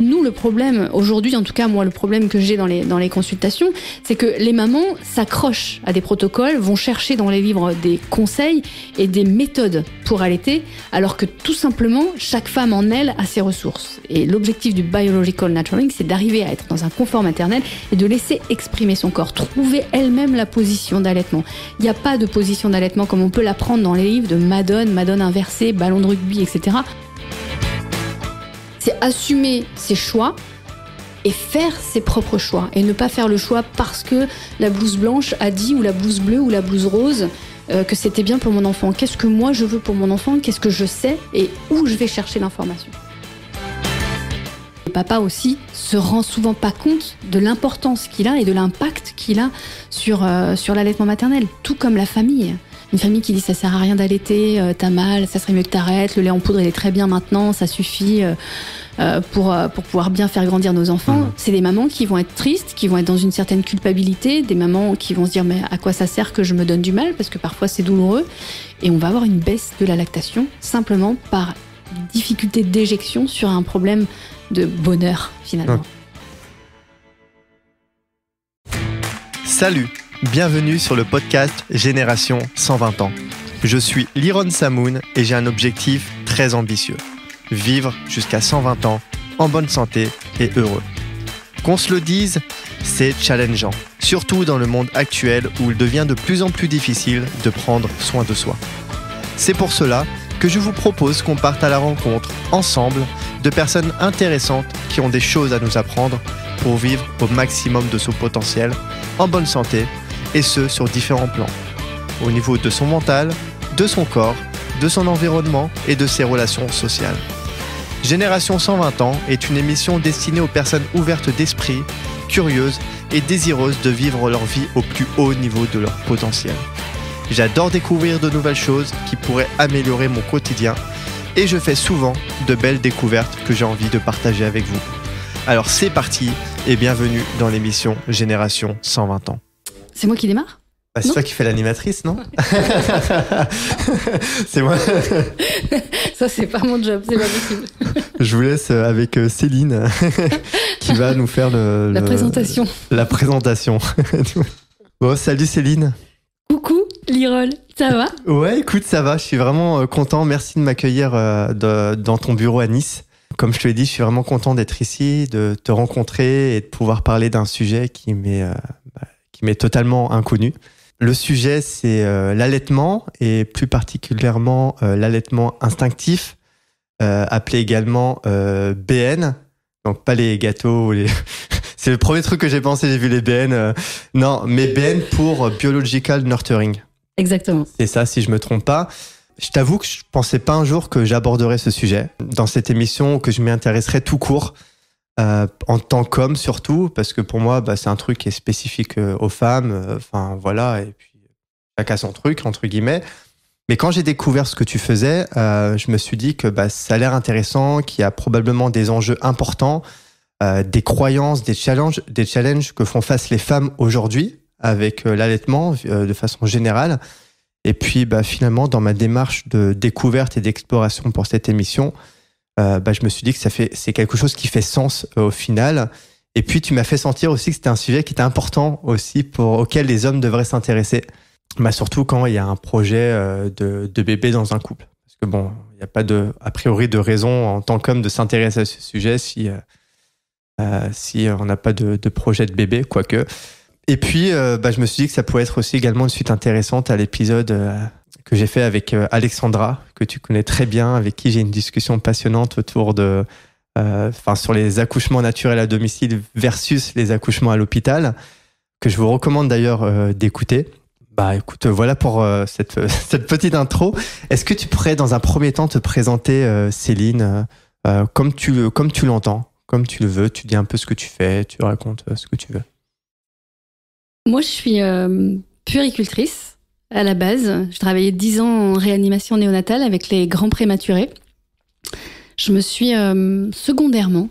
Nous, le problème, aujourd'hui, en tout cas, moi, le problème que j'ai dans les consultations, c'est que les mamans s'accrochent à des protocoles, vont chercher dans les livres des conseils et des méthodes pour allaiter, alors que tout simplement, chaque femme en elle a ses ressources. Et l'objectif du Biological Nurturing, c'est d'arriver à être dans un confort maternel et de laisser exprimer son corps, trouver elle-même la position d'allaitement. Il n'y a pas de position d'allaitement comme on peut l'apprendre dans les livres de Madone inversée, ballon de rugby, etc. C'est assumer ses choix et faire ses propres choix. Et ne pas faire le choix parce que la blouse blanche a dit, ou la blouse bleue, ou la blouse rose, que c'était bien pour mon enfant. Qu'est-ce que moi je veux pour mon enfant ? Qu'est-ce que je sais ? Et où je vais chercher l'information ? Le papa aussi se rend souvent pas compte de l'importance qu'il a et de l'impact qu'il a sur l'allaitement maternel, tout comme la famille. Une famille qui dit ça sert à rien d'allaiter, t'as mal, ça serait mieux que t'arrêtes, le lait en poudre il est très bien maintenant, ça suffit pour pouvoir bien faire grandir nos enfants. C'est des mamans qui vont être tristes, qui vont être dans une certaine culpabilité, des mamans qui vont se dire mais à quoi ça sert que je me donne du mal, parce que parfois c'est douloureux, et on va avoir une baisse de la lactation simplement par difficulté d'éjection sur un problème de bonheur finalement. Salut, bienvenue sur le podcast Génération 120 ans. Je suis Liron Samoun et j'ai un objectif très ambitieux. Vivre jusqu'à 120 ans, en bonne santé et heureux. Qu'on se le dise, c'est challengeant, surtout dans le monde actuel où il devient de plus en plus difficile de prendre soin de soi. C'est pour cela que je vous propose qu'on parte à la rencontre, ensemble, de personnes intéressantes qui ont des choses à nous apprendre pour vivre au maximum de son potentiel, en bonne santé, et ce, sur différents plans. Au niveau de son mental, de son corps, de son environnement et de ses relations sociales. Génération 120 ans est une émission destinée aux personnes ouvertes d'esprit, curieuses et désireuses de vivre leur vie au plus haut niveau de leur potentiel. J'adore découvrir de nouvelles choses qui pourraient améliorer mon quotidien et je fais souvent de belles découvertes que j'ai envie de partager avec vous. Alors c'est parti et bienvenue dans l'émission Génération 120 ans. C'est moi qui démarre ? C'est toi qui fais l'animatrice, non ? C'est moi. Ça, c'est pas mon job, c'est pas possible. Je vous laisse avec Céline qui va nous faire la présentation. La présentation. Bon, salut Céline. Coucou Lirol, ça va ? Ouais, écoute, ça va. Je suis vraiment content. Merci de m'accueillir dans ton bureau à Nice. Comme je te l'ai dit, je suis vraiment content d'être ici, de te rencontrer et de pouvoir parler d'un sujet qui m'est totalement inconnu. Le sujet, c'est l'allaitement et plus particulièrement l'allaitement instinctif, appelé également BN. Donc pas les gâteaux, c'est le premier truc que j'ai pensé, j'ai vu les BN. Non, mais BN pour Biological Nurturing. Exactement. C'est ça, si je me trompe pas. Je t'avoue que je pensais pas un jour que j'aborderais ce sujet dans cette émission, que je m'y intéresserais tout court. En tant qu'homme surtout, parce que pour moi c'est un truc qui est spécifique aux femmes, voilà, et puis chacun son truc entre guillemets. Mais quand j'ai découvert ce que tu faisais, je me suis dit que ça a l'air intéressant, qu'il y a probablement des enjeux importants, des croyances, des challenges que font face les femmes aujourd'hui avec l'allaitement de façon générale. Et puis finalement dans ma démarche de découverte et d'exploration pour cette émission, je me suis dit que c'est quelque chose qui fait sens au final. Et puis tu m'as fait sentir aussi que c'était un sujet qui était important aussi auquel les hommes devraient s'intéresser. Surtout quand il y a un projet de bébé dans un couple. Parce que il n'y a pas a priori de raison en tant qu'homme de s'intéresser à ce sujet si on n'a pas de projet de bébé, quoique. Et puis je me suis dit que ça pouvait être aussi également une suite intéressante à l'épisode que j'ai fait avec Alexandra, que tu connais très bien, avec qui j'ai une discussion passionnante autour sur les accouchements naturels à domicile versus les accouchements à l'hôpital, que je vous recommande d'ailleurs d'écouter. Écoute, voilà pour cette petite intro. Est-ce que tu pourrais dans un premier temps te présenter, Céline, comme tu l'entends, comme tu le veux, tu dis un peu ce que tu fais, tu racontes ce que tu veux. Moi, je suis puéricultrice. À la base, je travaillais 10 ans en réanimation néonatale avec les grands prématurés. Je me suis secondairement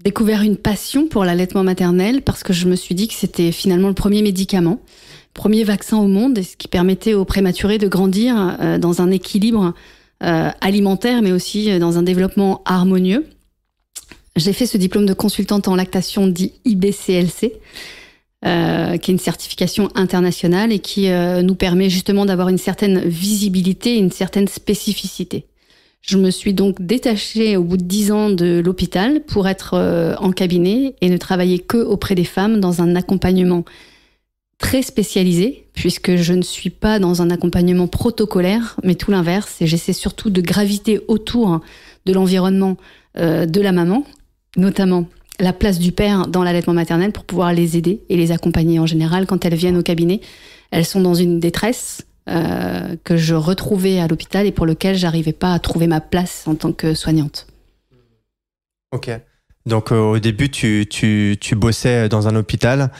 découvert une passion pour l'allaitement maternel parce que je me suis dit que c'était finalement le premier médicament, premier vaccin au monde, et ce qui permettait aux prématurés de grandir dans un équilibre alimentaire, mais aussi dans un développement harmonieux. J'ai fait ce diplôme de consultante en lactation dit IBCLC, qui est une certification internationale et qui nous permet justement d'avoir une certaine visibilité, une certaine spécificité. Je me suis donc détachée au bout de 10 ans de l'hôpital pour être en cabinet et ne travailler que auprès des femmes dans un accompagnement très spécialisé, puisque je ne suis pas dans un accompagnement protocolaire, mais tout l'inverse. Et j'essaie surtout de graviter autour de l'environnement de la maman, notamment la place du père dans l'allaitement maternel pour pouvoir les aider et les accompagner. En général, quand elles viennent au cabinet, elles sont dans une détresse que je retrouvais à l'hôpital et pour lequel j'arrivais pas à trouver ma place en tant que soignante. Ok. Donc au début, tu bossais dans un hôpital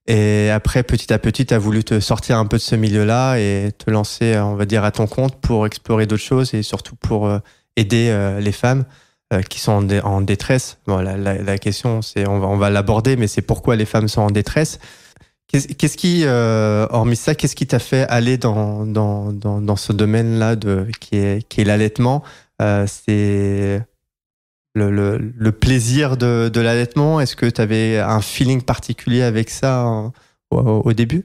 et après, petit à petit, tu as voulu te sortir un peu de ce milieu-là et te lancer, on va dire, à ton compte pour explorer d'autres choses et surtout pour aider les femmes qui sont en détresse. Bon, la question, c'est, on va l'aborder, mais c'est pourquoi les femmes sont en détresse. Qu'est-ce qui, hormis ça, qu'est-ce qui t'a fait aller dans ce domaine-là qui est l'allaitement? C'est le plaisir de l'allaitement. Est-ce que tu avais un feeling particulier avec ça au début?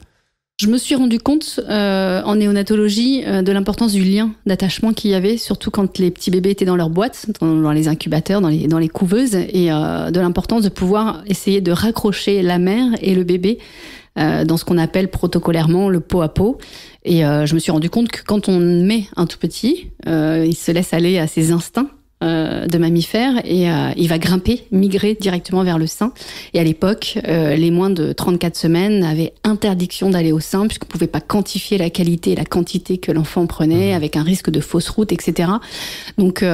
Je me suis rendu compte en néonatologie de l'importance du lien d'attachement qu'il y avait, surtout quand les petits bébés étaient dans leur boîte, dans les incubateurs, dans les couveuses, et de l'importance de pouvoir essayer de raccrocher la mère et le bébé dans ce qu'on appelle protocolairement le pot à pot. Et je me suis rendu compte que quand on met un tout petit, il se laisse aller à ses instincts de mammifère et il va grimper, migrer directement vers le sein. Et à l'époque, les moins de 34 semaines avaient interdiction d'aller au sein puisqu'on ne pouvait pas quantifier la qualité et la quantité que l'enfant prenait avec un risque de fausse route, etc. Donc,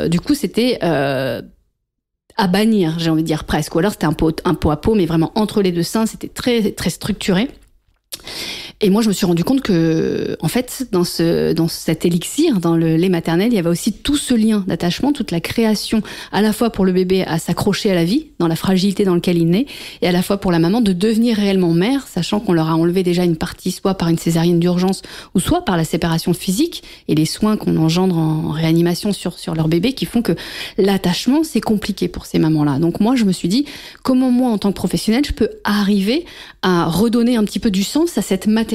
du coup, c'était à bannir, j'ai envie de dire presque. Ou alors c'était un pot à pot, mais vraiment entre les deux seins, c'était très, très structuré. Et moi, je me suis rendu compte que, en fait, dans cet élixir, dans le lait maternel, il y avait aussi tout ce lien d'attachement, toute la création, à la fois pour le bébé à s'accrocher à la vie, dans la fragilité dans laquelle il naît, et à la fois pour la maman de devenir réellement mère, sachant qu'on leur a enlevé déjà une partie, soit par une césarienne d'urgence, ou soit par la séparation physique et les soins qu'on engendre en réanimation sur leur bébé, qui font que l'attachement, c'est compliqué pour ces mamans-là. Donc moi, je me suis dit, comment moi, en tant que professionnelle, je peux arriver à redonner un petit peu du sens à cette maternité.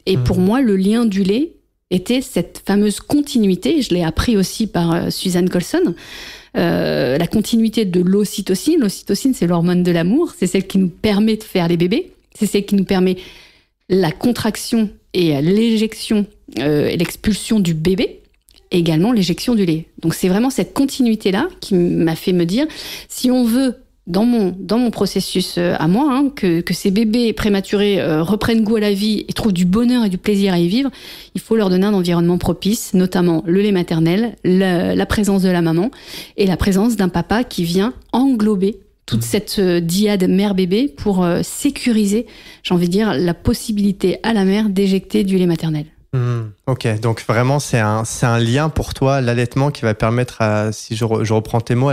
Et pour moi, le lien du lait était cette fameuse continuité, je l'ai appris aussi par Suzanne Colson, la continuité de l'ocytocine. L'ocytocine, c'est l'hormone de l'amour, c'est celle qui nous permet de faire les bébés, c'est celle qui nous permet la contraction et l'éjection, et l'expulsion du bébé, et également l'éjection du lait. Donc c'est vraiment cette continuité-là qui m'a fait me dire, si on veut dans mon processus à moi, que ces bébés prématurés reprennent goût à la vie et trouvent du bonheur et du plaisir à y vivre, il faut leur donner un environnement propice, notamment le lait maternel, la présence de la maman et la présence d'un papa qui vient englober toute cette dyade mère-bébé pour sécuriser, j'ai envie de dire, la possibilité à la mère d'éjecter du lait maternel. Ok, donc vraiment c'est un lien pour toi, l'allaitement, qui va permettre, si je reprends tes mots,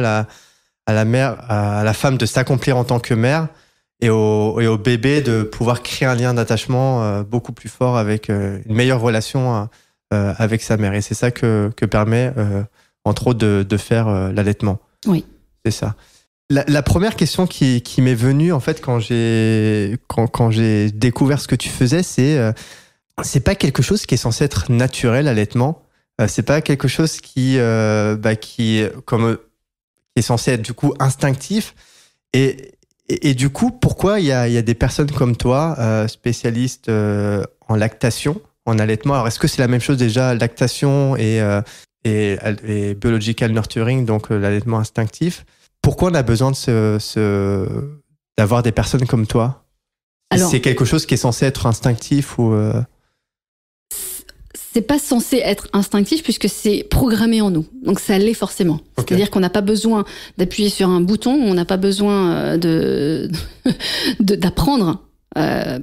à la mère, à la femme de s'accomplir en tant que mère et au bébé de pouvoir créer un lien d'attachement beaucoup plus fort avec une meilleure relation avec sa mère. Et c'est ça que permet, entre autres, de faire l'allaitement. Oui. C'est ça. La première question qui m'est venue, en fait, quand j'ai découvert ce que tu faisais, c'est pas quelque chose qui est censé être naturel, l'allaitement. C'est pas quelque chose qui est censé être du coup instinctif. Et du coup, pourquoi il y a des personnes comme toi, spécialistes en lactation, en allaitement? Alors, est-ce que c'est la même chose déjà, lactation et biological nurturing, donc l'allaitement instinctif? Pourquoi on a besoin d'avoir des personnes comme toi? Alors, c'est quelque chose qui est censé être instinctif ou C'est pas censé être instinctif puisque c'est programmé en nous. Donc ça l'est forcément. Okay. C'est-à-dire qu'on n'a pas besoin d'appuyer sur un bouton, on n'a pas besoin d'apprendre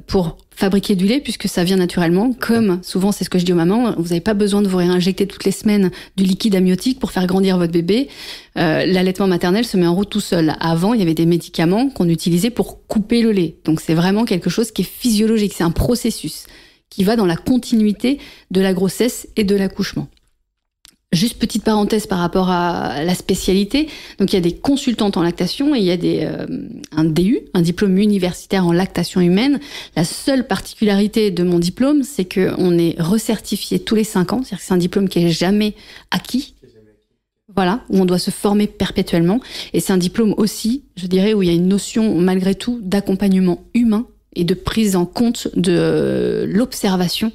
pour fabriquer du lait puisque ça vient naturellement. Comme souvent, c'est ce que je dis aux mamans, vous n'avez pas besoin de vous réinjecter toutes les semaines du liquide amniotique pour faire grandir votre bébé. L'allaitement maternel se met en route tout seul. Avant, il y avait des médicaments qu'on utilisait pour couper le lait. Donc c'est vraiment quelque chose qui est physiologique, c'est un processus qui va dans la continuité de la grossesse et de l'accouchement. Juste petite parenthèse par rapport à la spécialité. Donc, il y a des consultantes en lactation et il y a un DU, un diplôme universitaire en lactation humaine. La seule particularité de mon diplôme, c'est qu'on est recertifié tous les 5 ans. C'est-à-dire que c'est un diplôme qui est jamais acquis. Voilà, où on doit se former perpétuellement. Et c'est un diplôme aussi, je dirais, où il y a une notion, malgré tout, d'accompagnement humain et de prise en compte de l'observation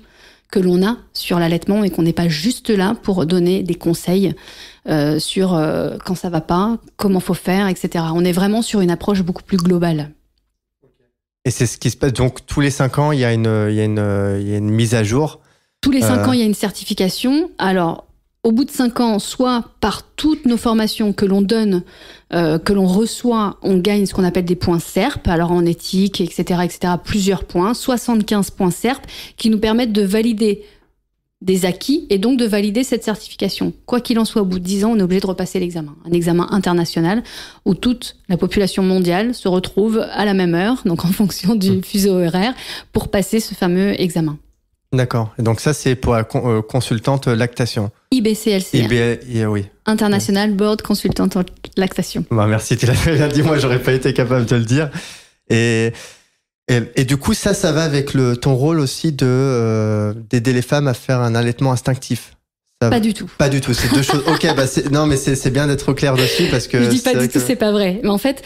que l'on a sur l'allaitement et qu'on n'est pas juste là pour donner des conseils sur quand ça va pas, comment faut faire, etc. On est vraiment sur une approche beaucoup plus globale. Et c'est ce qui se passe. Donc, tous les 5 ans, il y a une mise à jour. Tous les 5 ans, il y a une certification. Alors, au bout de 5 ans, soit par toutes nos formations que l'on donne, que l'on reçoit, on gagne ce qu'on appelle des points SERP, alors en éthique, etc., plusieurs points, 75 points SERP, qui nous permettent de valider des acquis et donc de valider cette certification. Quoi qu'il en soit, au bout de 10 ans, on est obligé de repasser l'examen. Un examen international où toute la population mondiale se retrouve à la même heure, donc en fonction du fuseau horaire, pour passer ce fameux examen. D'accord. Et donc ça, c'est pour la consultante lactation. IBCLCR. Oui. International Board Consultante en Lactation. Bah merci, tu l'avais bien dit. Moi, j'aurais pas été capable de le dire. Et du coup, ça va avec ton rôle aussi d'aider les femmes à faire un allaitement instinctif. Pas du tout. Pas du tout. C'est deux choses. Ok, non, mais c'est bien d'être au clair dessus parce que. Je dis pas du tout, c'est pas vrai. Mais en fait,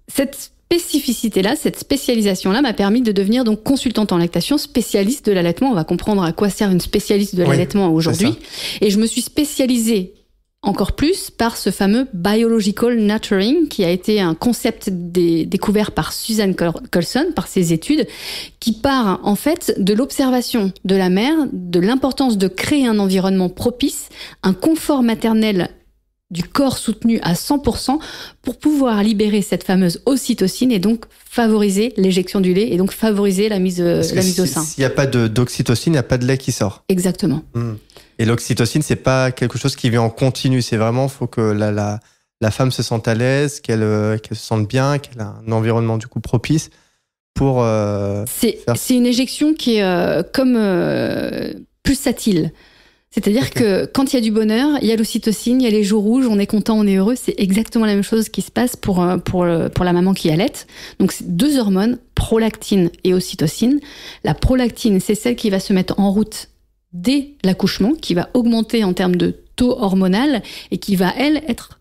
cette spécificité-là, cette spécialisation-là m'a permis de devenir donc consultante en lactation, spécialiste de l'allaitement. On va comprendre à quoi sert une spécialiste de l'allaitement aujourd'hui. Et je me suis spécialisée encore plus par ce fameux biological nurturing, qui a été un concept découvert par Susan Colson, par ses études, qui part en fait de l'observation de la mère, de l'importance de créer un environnement propice, un confort maternel du corps soutenu à 100% pour pouvoir libérer cette fameuse ocytocine et donc favoriser l'éjection du lait et donc favoriser la mise au sein. S'il n'y a pas d'oxytocine, il n'y a pas de lait qui sort. Exactement. Et l'oxytocine, c'est pas quelque chose qui vient en continu. C'est vraiment, faut que la femme se sente à l'aise, qu'elle se sente bien, qu'elle a un environnement du coup propice pour. C'est une éjection qui est comme pulsatile. C'est-à-dire que quand il y a du bonheur, il y a l'ocytocine, il y a les joues rouges, on est content, on est heureux. C'est exactement la même chose qui se passe pour la maman qui allaite. Donc, c'est 2 hormones, prolactine et ocytocine. La prolactine, c'est celle qui va se mettre en route dès l'accouchement, qui va augmenter en termes de taux hormonal et qui va, elle, être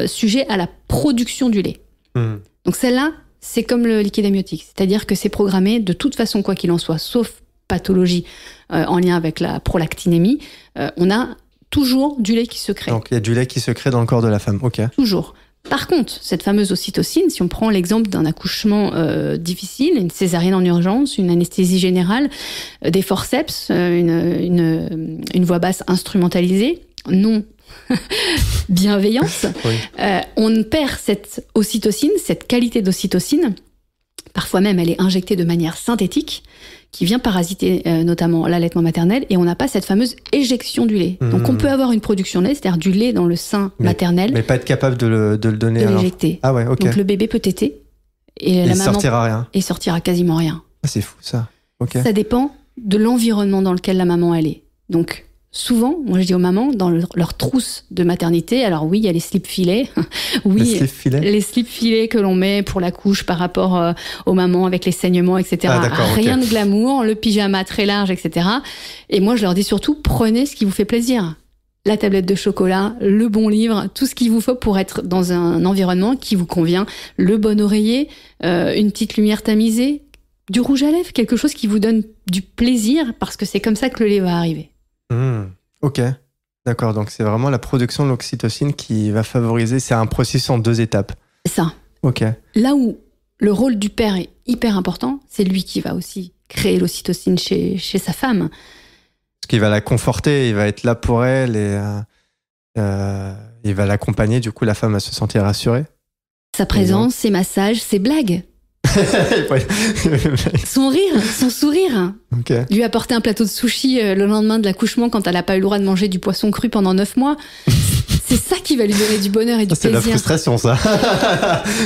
sujet à la production du lait. Donc, celle-là, c'est comme le liquide amniotique. C'est-à-dire que c'est programmé de toute façon, quoi qu'il en soit, sauf pathologie en lien avec la prolactinémie, on a toujours du lait qui se crée. Donc il y a du lait qui se crée dans le corps de la femme, ok. Toujours. Par contre, cette fameuse ocytocine, si on prend l'exemple d'un accouchement difficile, une césarienne en urgence, une anesthésie générale, des forceps, une voix basse instrumentalisée, non bienveillance, on perd cette ocytocine, cette qualité d'ocytocine. Parfois même, elle est injectée de manière synthétique, qui vient parasiter notamment l'allaitement maternel, et on n'a pas cette fameuse éjection du lait. Donc on peut avoir une production de lait, c'est-à-dire du lait dans le sein maternel. Mais pas être capable de le donner de l'éjecter. Ah ouais, ok. Donc le bébé peut téter, et la maman sortira rien. Et sortira quasiment rien. Ah, c'est fou ça. Ok. Ça dépend de l'environnement dans lequel la maman elle est. Donc souvent, moi je dis aux mamans, dans leur trousse de maternité, alors oui, il y a les slip-filets. Oui, les slip-filets que l'on met pour la couche par rapport aux mamans avec les saignements, etc. Rien de glamour, le pyjama très large, etc. Et moi je leur dis surtout, prenez ce qui vous fait plaisir. La tablette de chocolat, le bon livre, tout ce qu'il vous faut pour être dans un environnement qui vous convient. Le bon oreiller, une petite lumière tamisée, du rouge à lèvres, quelque chose qui vous donne du plaisir, parce que c'est comme ça que le lait va arriver. Ok, d'accord. Donc c'est vraiment la production de l'oxytocine qui va favoriser. C'est un processus en 2 étapes. Ça. Ok. Là où le rôle du père est hyper important, c'est lui qui va aussi créer l'ocytocine chez sa femme. Parce qu'il va la conforter, il va être là pour elle et il va l'accompagner. Du coup, la femme va se sentir rassurée. Sa présence, ses massages, ses blagues. Son rire, son sourire. Lui apporter un plateau de sushi le lendemain de l'accouchement quand elle n'a pas eu le droit de manger du poisson cru pendant 9 mois. C'est ça qui va lui donner du bonheur et du plaisir. C'est la frustration, ça.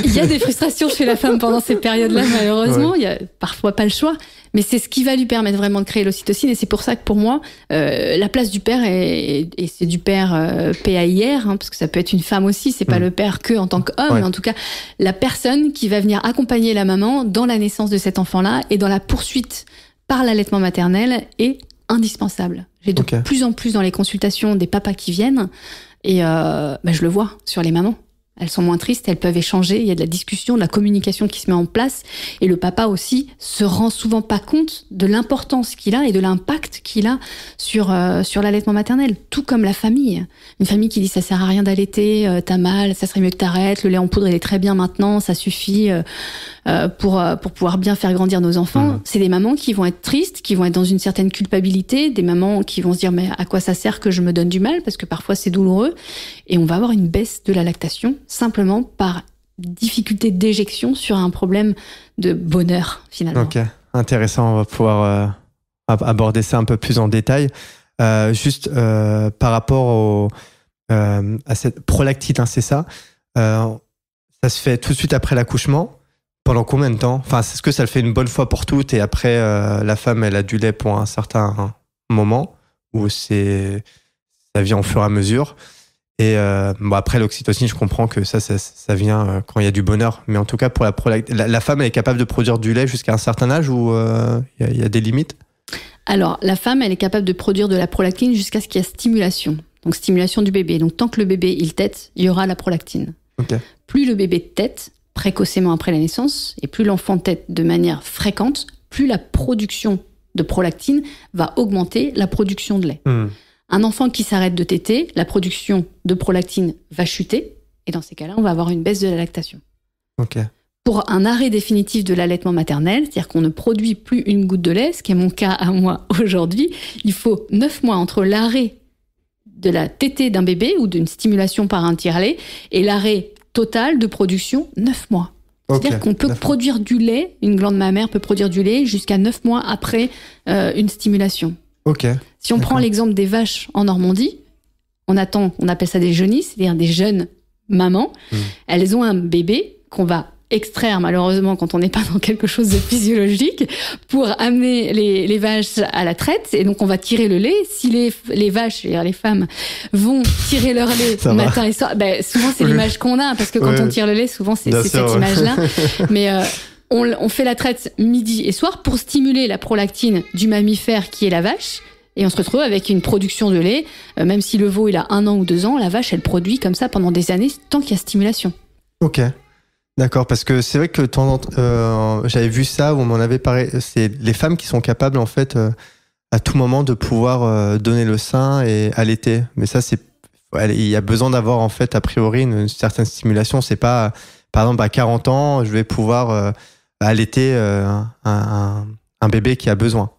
Il y a des frustrations chez la femme pendant ces périodes-là, malheureusement. Il y a parfois pas le choix. Mais c'est ce qui va lui permettre vraiment de créer l'ocytocine. Et c'est pour ça que pour moi, la place du père, et c'est du père PAIR, parce que ça peut être une femme aussi, c'est pas le père que en tant qu'homme, mais en tout cas, la personne qui va venir accompagner la maman dans la naissance de cet enfant-là et dans la poursuite par l'allaitement maternel est indispensable. J'ai de plus en plus dans les consultations des papas qui viennent et je le vois sur les mamans. Elles sont moins tristes, elles peuvent échanger, il y a de la discussion, de la communication qui se met en place. Et le papa aussi se rend souvent pas compte de l'importance qu'il a et de l'impact qu'il a sur l'allaitement maternel. Tout comme la famille. Une famille qui dit ça sert à rien d'allaiter, t'as mal, ça serait mieux que t'arrêtes, le lait en poudre il est très bien maintenant, ça suffit pour pouvoir bien faire grandir nos enfants. C'est des mamans qui vont être tristes, qui vont être dans une certaine culpabilité, des mamans qui vont se dire mais à quoi ça sert que je me donne du mal, parce que parfois c'est douloureux. Et on va avoir une baisse de la lactation simplement par difficulté d'éjection sur un problème de bonheur, finalement. Ok, intéressant. On va pouvoir aborder ça un peu plus en détail. Juste par rapport à cette prolactine, c'est ça. Ça se fait tout de suite après l'accouchement. Pendant combien de temps? Enfin, est-ce que ça le fait une bonne fois pour toutes et après, la femme, elle a du lait pour un certain moment ou ça vient au fur et à mesure? Et après, l'oxytocine, je comprends que ça vient quand il y a du bonheur. Mais en tout cas, pour la femme, elle est capable de produire du lait jusqu'à un certain âge ou il y a des limites? Alors, la femme, elle est capable de produire de la prolactine jusqu'à ce qu'il y ait stimulation. Donc, stimulation du bébé. Donc, tant que le bébé, il tète, il y aura la prolactine. Plus le bébé tète, précocement après la naissance, et plus l'enfant tète de manière fréquente, plus la production de prolactine va augmenter la production de lait. Un enfant qui s'arrête de téter, la production de prolactine va chuter, et dans ces cas-là, on va avoir une baisse de la lactation. Pour un arrêt définitif de l'allaitement maternel, c'est-à-dire qu'on ne produit plus une goutte de lait, ce qui est mon cas à moi aujourd'hui, il faut 9 mois entre l'arrêt de la tétée d'un bébé ou d'une stimulation par un tire-lait et l'arrêt total de production, 9 mois. C'est-à-dire qu'on peut produire du lait, une glande mammaire peut produire du lait jusqu'à 9 mois après une stimulation. Si on prend l'exemple des vaches en Normandie, on appelle ça des jeunisses, c'est-à-dire des jeunes mamans. Elles ont un bébé qu'on va extraire malheureusement quand on n'est pas dans quelque chose de physiologique pour amener les vaches à la traite, et donc on va tirer le lait. Si les vaches, c'est-à-dire les femmes, vont tirer leur lait matin et soir, souvent c'est l'image qu'on a, parce que quand on tire le lait, souvent c'est cette image-là. Mais on fait la traite midi et soir pour stimuler la prolactine du mammifère qui est la vache. Et on se retrouve avec une production de lait, même si le veau il a 1 an ou 2 ans, la vache elle produit comme ça pendant des années tant qu'il y a stimulation. D'accord, parce que c'est vrai que j'avais vu ça, où on m'en avait parlé, c'est les femmes qui sont capables en fait à tout moment de pouvoir donner le sein et allaiter. Mais ça, il y a besoin d'avoir en fait a priori une certaine stimulation. C'est pas, par exemple, à 40 ans, je vais pouvoir allaiter un bébé qui a besoin.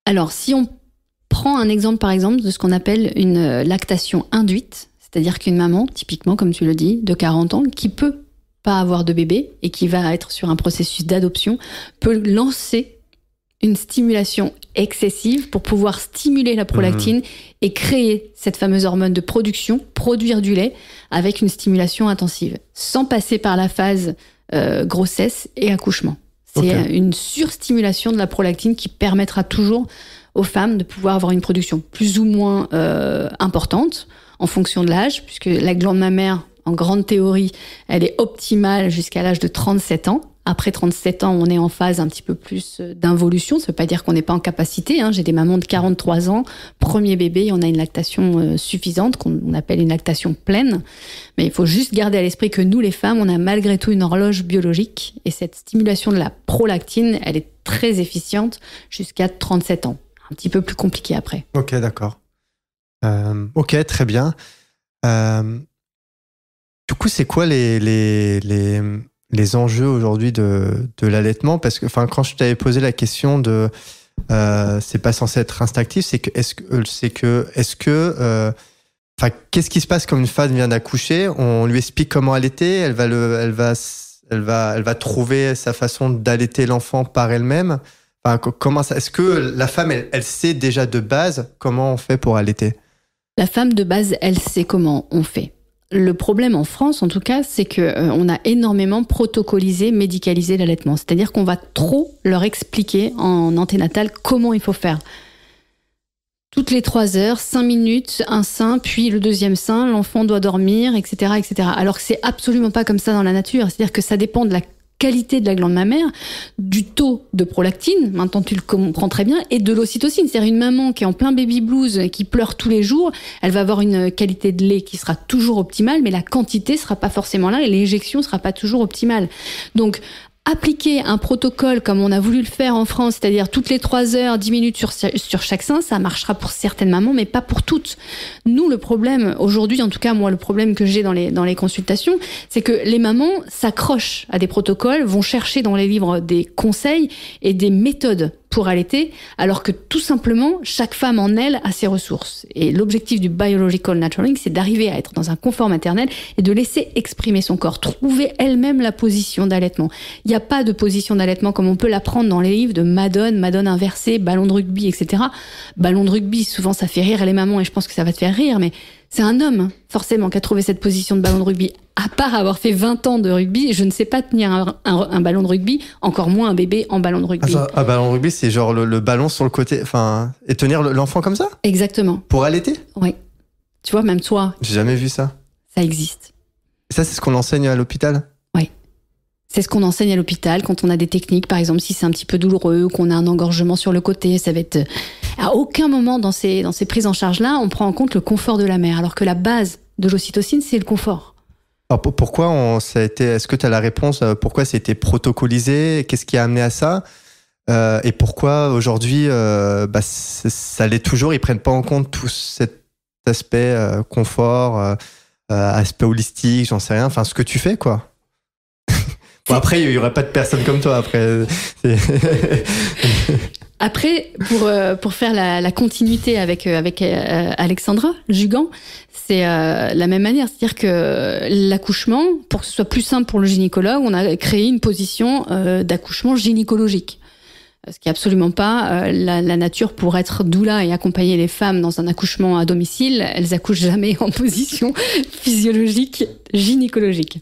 Alors, si on prend un exemple, par exemple, de ce qu'on appelle une lactation induite, c'est-à-dire qu'une maman, typiquement, comme tu le dis, de 40 ans, qui peut pas avoir de bébé et qui va être sur un processus d'adoption, peut lancer une stimulation excessive pour pouvoir stimuler la prolactine et créer cette fameuse hormone de production, produire du lait avec une stimulation intensive, sans passer par la phase grossesse et accouchement. C'est une surstimulation de la prolactine qui permettra toujours aux femmes de pouvoir avoir une production plus ou moins importante en fonction de l'âge, puisque la glande mammaire, en grande théorie, elle est optimale jusqu'à l'âge de 37 ans. Après 37 ans, on est en phase un petit peu plus d'involution. Ça ne veut pas dire qu'on n'est pas en capacité. J'ai des mamans de 43 ans, premier bébé, on a une lactation suffisante, qu'on appelle une lactation pleine. Mais il faut juste garder à l'esprit que nous, les femmes, on a malgré tout une horloge biologique. Et cette stimulation de la prolactine, elle est très efficiente jusqu'à 37 ans. Un petit peu plus compliqué après. Ok, d'accord. Très bien. Du coup, c'est quoi les enjeux aujourd'hui de l'allaitement? Parce que quand je t'avais posé la question de c'est pas censé être instinctif, c'est que qu'est-ce qui se passe quand une femme vient d'accoucher? On lui explique comment allaiter, elle va trouver sa façon d'allaiter l'enfant par elle-même. Comment ça? Est-ce que la femme elle sait déjà de base comment on fait pour allaiter? La femme de base, elle sait comment on fait. le problème en France, en tout cas, c'est qu'on a énormément protocolisé, médicalisé l'allaitement. C'est-à-dire qu'on va trop leur expliquer en anténatal comment il faut faire. Toutes les 3 heures, 5 minutes, un sein, puis le deuxième sein, l'enfant doit dormir, etc., etc. Alors que c'est absolument pas comme ça dans la nature. C'est-à-dire que ça dépend de la qualité de la glande mammaire, du taux de prolactine, maintenant tu le comprends très bien, et de l'ocytocine. C'est-à-dire une maman qui est en plein baby blues, qui pleure tous les jours, elle va avoir une qualité de lait qui sera toujours optimale, mais la quantité sera pas forcément là et l'éjection sera pas toujours optimale. Donc, appliquer un protocole comme on a voulu le faire en France, c'est-à-dire toutes les 3 heures, 10 minutes sur chaque sein, ça marchera pour certaines mamans, mais pas pour toutes. Nous, le problème, aujourd'hui, en tout cas, moi, le problème que j'ai dans les consultations, c'est que les mamans s'accrochent à des protocoles, vont chercher dans les livres des conseils et des méthodes pour allaiter, alors que tout simplement, chaque femme en elle a ses ressources. Et l'objectif du Biological Naturaling, c'est d'arriver à être dans un confort maternel et de laisser exprimer son corps, trouver elle-même la position d'allaitement. Il n'y a pas de position d'allaitement comme on peut l'apprendre dans les livres de Madone inversée, ballon de rugby, etc. Ballon de rugby, souvent ça fait rire les mamans et je pense que ça va te faire rire, mais c'est un homme, forcément, qui a trouvé cette position de ballon de rugby. À part avoir fait 20 ans de rugby, je ne sais pas tenir un ballon de rugby, encore moins un bébé en ballon de rugby. Un ballon de rugby, c'est genre le ballon sur le côté, enfin, et tenir l'enfant comme ça ? Exactement. Pour allaiter ? Oui. Tu vois, même toi. J'ai jamais vu ça. Ça existe. Et ça, c'est ce qu'on enseigne à l'hôpital ? Oui. C'est ce qu'on enseigne à l'hôpital quand on a des techniques, par exemple, si c'est un petit peu douloureux ou qu'on a un engorgement sur le côté, ça va être... À aucun moment dans ces prises en charge-là, on prend en compte le confort de la mère, alors que la base de l'ocytocine, c'est le confort. Alors pourquoi ça a été... Est-ce que tu as la réponse ? Pourquoi c'était protocolisé ? Qu'est-ce qui a amené à ça ? Et pourquoi aujourd'hui, ça l'est toujours, ils prennent pas en compte tout cet aspect confort, aspect holistique, j'en sais rien, enfin ce que tu fais, quoi. Bon, après, il y aurait pas de personne comme toi. Après, pour faire la continuité avec Alexandra Jugan, c'est la même manière. C'est-à-dire que l'accouchement, pour que ce soit plus simple pour le gynécologue, on a créé une position d'accouchement gynécologique. Ce qui est absolument pas la nature pour être doula et accompagner les femmes dans un accouchement à domicile. Elles accouchent jamais en position physiologique gynécologique.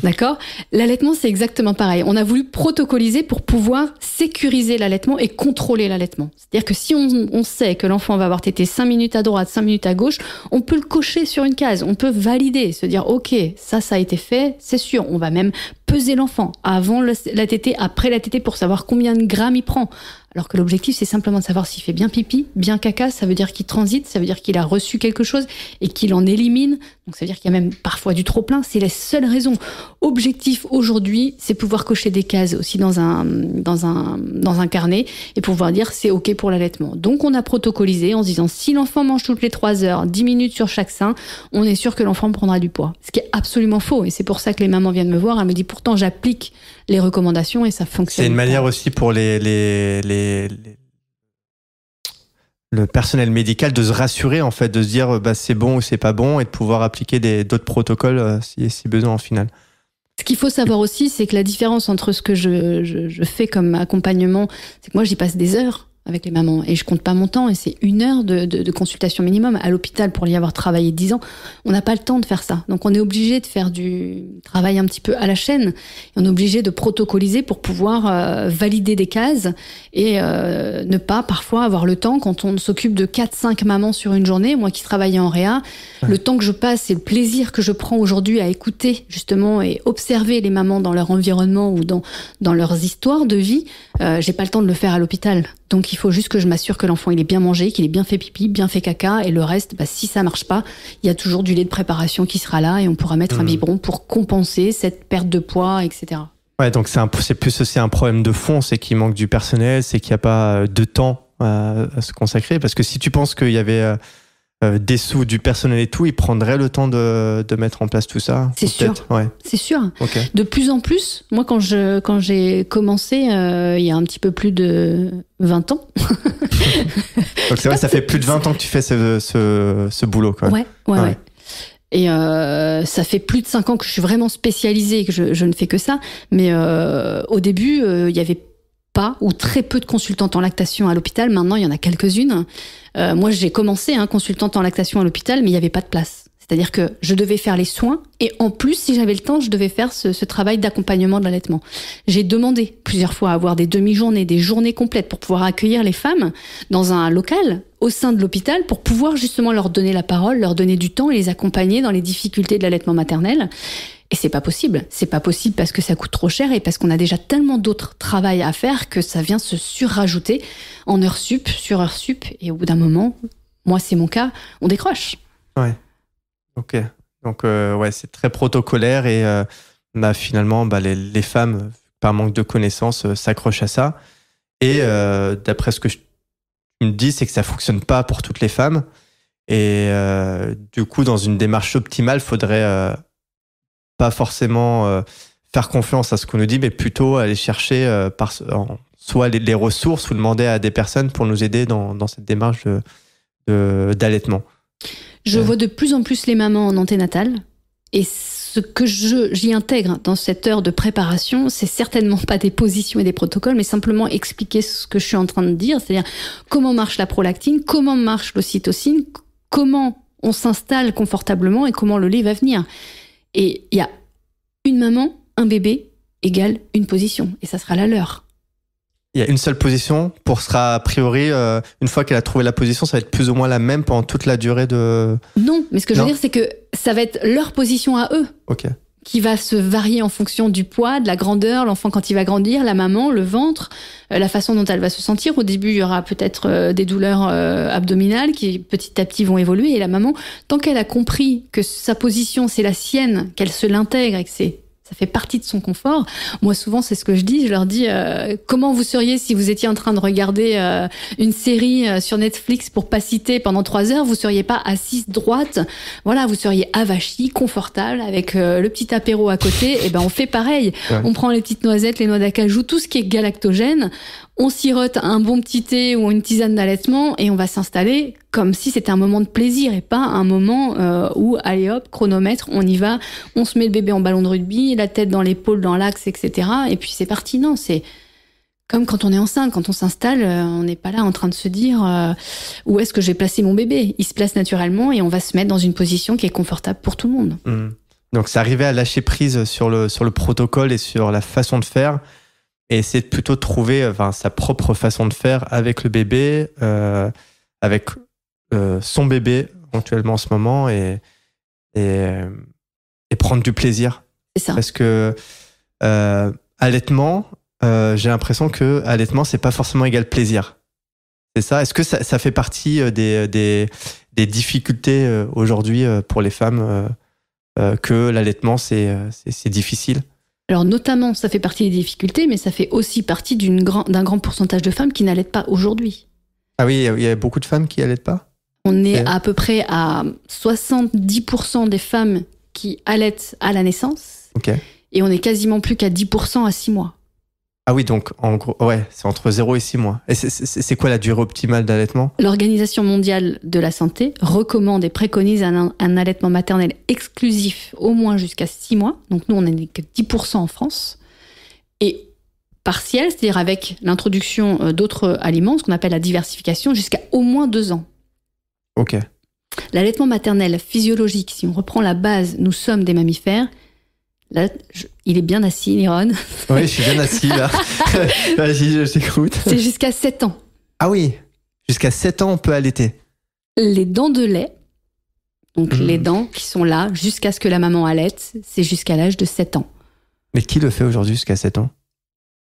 D'accord ? L'allaitement, c'est exactement pareil. On a voulu protocoliser pour pouvoir sécuriser l'allaitement et contrôler l'allaitement. C'est-à-dire que si on sait que l'enfant va avoir tété 5 minutes à droite, 5 minutes à gauche, on peut le cocher sur une case. On peut valider, se dire, OK, ça a été fait, c'est sûr. On va même peser l'enfant avant la tétée, après la tétée pour savoir combien de grammes il prend. Alors que l'objectif, c'est simplement de savoir s'il fait bien pipi, bien caca, ça veut dire qu'il transite, ça veut dire qu'il a reçu quelque chose et qu'il en élimine. Donc ça veut dire qu'il y a même parfois du trop-plein. C'est la seule raison. Objectif aujourd'hui, c'est pouvoir cocher des cases aussi dans un carnet et pouvoir dire c'est OK pour l'allaitement. Donc on a protocolisé en se disant si l'enfant mange toutes les 3 heures, 10 minutes sur chaque sein, on est sûr que l'enfant prendra du poids. Ce qui est absolument faux. Et c'est pour ça que les mamans viennent me voir. Elles me disent pourtant j'applique les recommandations et ça fonctionne. C'est une manière aussi pour le personnel médical de se rassurer, en fait, de se dire c'est bon ou c'est pas bon et de pouvoir appliquer d'autres protocoles si besoin en final. Ce qu'il faut savoir aussi, c'est que la différence entre ce que je fais comme accompagnement, c'est que moi j'y passe des heures avec les mamans et je compte pas mon temps et c'est 1 heure de consultation minimum à l'hôpital pour y avoir travaillé 10 ans. On n'a pas le temps de faire ça. Donc on est obligé de faire du travail un petit peu à la chaîne. Et on est obligé de protocoliser pour pouvoir valider des cases et ne pas parfois avoir le temps quand on s'occupe de 4-5 mamans sur une journée. Moi qui travaillais en réa, le temps que je passe et le plaisir que je prends aujourd'hui à écouter justement et observer les mamans dans leur environnement ou dans leurs histoires de vie, j'ai pas le temps de le faire à l'hôpital. Donc il faut juste que je m'assure que l'enfant il est bien mangé, qu'il est bien fait pipi, bien fait caca et le reste, si ça marche pas, il y a toujours du lait de préparation qui sera là et on pourra mettre un biberon pour compenser cette perte de poids, etc. Ouais, donc c'est plus aussi un problème de fond, c'est qu'il manque du personnel, c'est qu'il n'y a pas de temps à se consacrer parce que si tu penses qu'il y avait des sous, du personnel et tout, ils prendraient le temps de mettre en place tout ça. C'est sûr. Ouais. C'est sûr. Okay. De plus en plus, moi quand j'ai commencé il y a un petit peu plus de 20 ans. Donc c'est vrai, ça fait plus de 20 ans que tu fais ce boulot, quoi. Ouais. Et ça fait plus de 5 ans que je suis vraiment spécialisée et que je ne fais que ça. Mais au début, il y avait pas ou très peu de consultantes en lactation à l'hôpital. Maintenant, il y en a quelques-unes. Moi, j'ai commencé consultante en lactation à l'hôpital, mais il n'y avait pas de place. C'est-à-dire que je devais faire les soins et en plus, si j'avais le temps, je devais faire ce travail d'accompagnement de l'allaitement. J'ai demandé plusieurs fois à avoir des demi-journées, des journées complètes pour pouvoir accueillir les femmes dans un local au sein de l'hôpital pour pouvoir justement leur donner la parole, leur donner du temps et les accompagner dans les difficultés de l'allaitement maternel. Et c'est pas possible. C'est pas possible parce que ça coûte trop cher et parce qu'on a déjà tellement d'autres travail à faire que ça vient se surrajouter en heures sup, sur heures sup. Et au bout d'un moment, moi c'est mon cas, on décroche. Ouais. Ok. Donc, ouais, c'est très protocolaire et finalement, les femmes, par manque de connaissances, s'accrochent à ça. Et d'après ce que tu me dis, c'est que ça fonctionne pas pour toutes les femmes. Et du coup, dans une démarche optimale, faudrait pas forcément faire confiance à ce qu'on nous dit, mais plutôt aller chercher soit les ressources ou demander à des personnes pour nous aider dans cette démarche d'allaitement. Je vois de plus en plus les mamans en anténatale et ce que j'y intègre dans cette heure de préparation, c'est certainement pas des positions et des protocoles, mais simplement expliquer ce que je suis en train de dire, c'est-à-dire comment marche la prolactine, comment marche l'ocytocine, comment on s'installe confortablement et comment le lait va venir. Et il y a une maman, un bébé égale une position et ça sera la leur. Il y a une seule position sera a priori, une fois qu'elle a trouvé la position, ça va être plus ou moins la même pendant toute la durée de... Non, mais ce que je veux dire, c'est que ça va être leur position à eux. Ok. Qui va se varier en fonction du poids, de la grandeur, l'enfant quand il va grandir, la maman, le ventre, la façon dont elle va se sentir. Au début, il y aura peut-être des douleurs abdominales qui petit à petit vont évoluer. Et la maman, tant qu'elle a compris que sa position, c'est la sienne, qu'elle se l'intègre et que ça fait partie de son confort. Moi, souvent, c'est ce que je dis. Je leur dis, comment vous seriez si vous étiez en train de regarder une série sur Netflix pour pas citer pendant 3 heures, vous seriez pas assise droite. Voilà, vous seriez avachie, confortable, avec le petit apéro à côté. Et ben, on fait pareil. Ouais. On prend les petites noisettes, les noix d'acajou, tout ce qui est galactogène. On sirote un bon petit thé ou une tisane d'allaitement et on va s'installer comme si c'était un moment de plaisir et pas un moment où, allez hop, chronomètre, on y va, on se met le bébé en ballon de rugby, la tête dans l'épaule, dans l'axe, etc. Et puis c'est parti. Non, c'est comme quand on est enceinte, quand on s'installe, on n'est pas là en train de se dire où est-ce que je vais placer mon bébé. Il se place naturellement et on va se mettre dans une position qui est confortable pour tout le monde. Mmh. Donc c'est arriver à lâcher prise sur le protocole et sur la façon de faire. Et essayer de plutôt trouver sa propre façon de faire avec le bébé, avec son bébé éventuellement en ce moment et prendre du plaisir. C'est ça. Parce que allaitement, j'ai l'impression que allaitement, c'est pas forcément égal plaisir. C'est ça. Est-ce que ça fait partie des difficultés aujourd'hui pour les femmes que l'allaitement, c'est difficile? Alors notamment, ça fait partie des difficultés, mais ça fait aussi partie d'un grand pourcentage de femmes qui n'allaitent pas aujourd'hui. Ah oui, il y a beaucoup de femmes qui n'allaitent pas ? On est à peu près à 70% des femmes qui allaitent à la naissance. Okay. Et on est quasiment plus qu'à 10% à 6 mois. Ah oui, donc en gros, ouais, c'est entre 0 et 6 mois. Et c'est quoi la durée optimale d'allaitement ? L'Organisation mondiale de la santé recommande et préconise un allaitement maternel exclusif au moins jusqu'à 6 mois. Donc nous, on n'est que 10% en France. Et partiel, c'est-à-dire avec l'introduction d'autres aliments, ce qu'on appelle la diversification, jusqu'à au moins 2 ans. Ok. L'allaitement maternel physiologique, si on reprend la base, nous sommes des mammifères. Là, il est bien assis, Liron. Oui, je suis bien assis, là. Vas-y, je t'écoute. C'est jusqu'à 7 ans. Ah oui, jusqu'à 7 ans, on peut allaiter. Les dents de lait, donc les dents qui sont là jusqu'à ce que la maman allaite, c'est jusqu'à l'âge de 7 ans. Mais qui le fait aujourd'hui jusqu'à 7 ans ?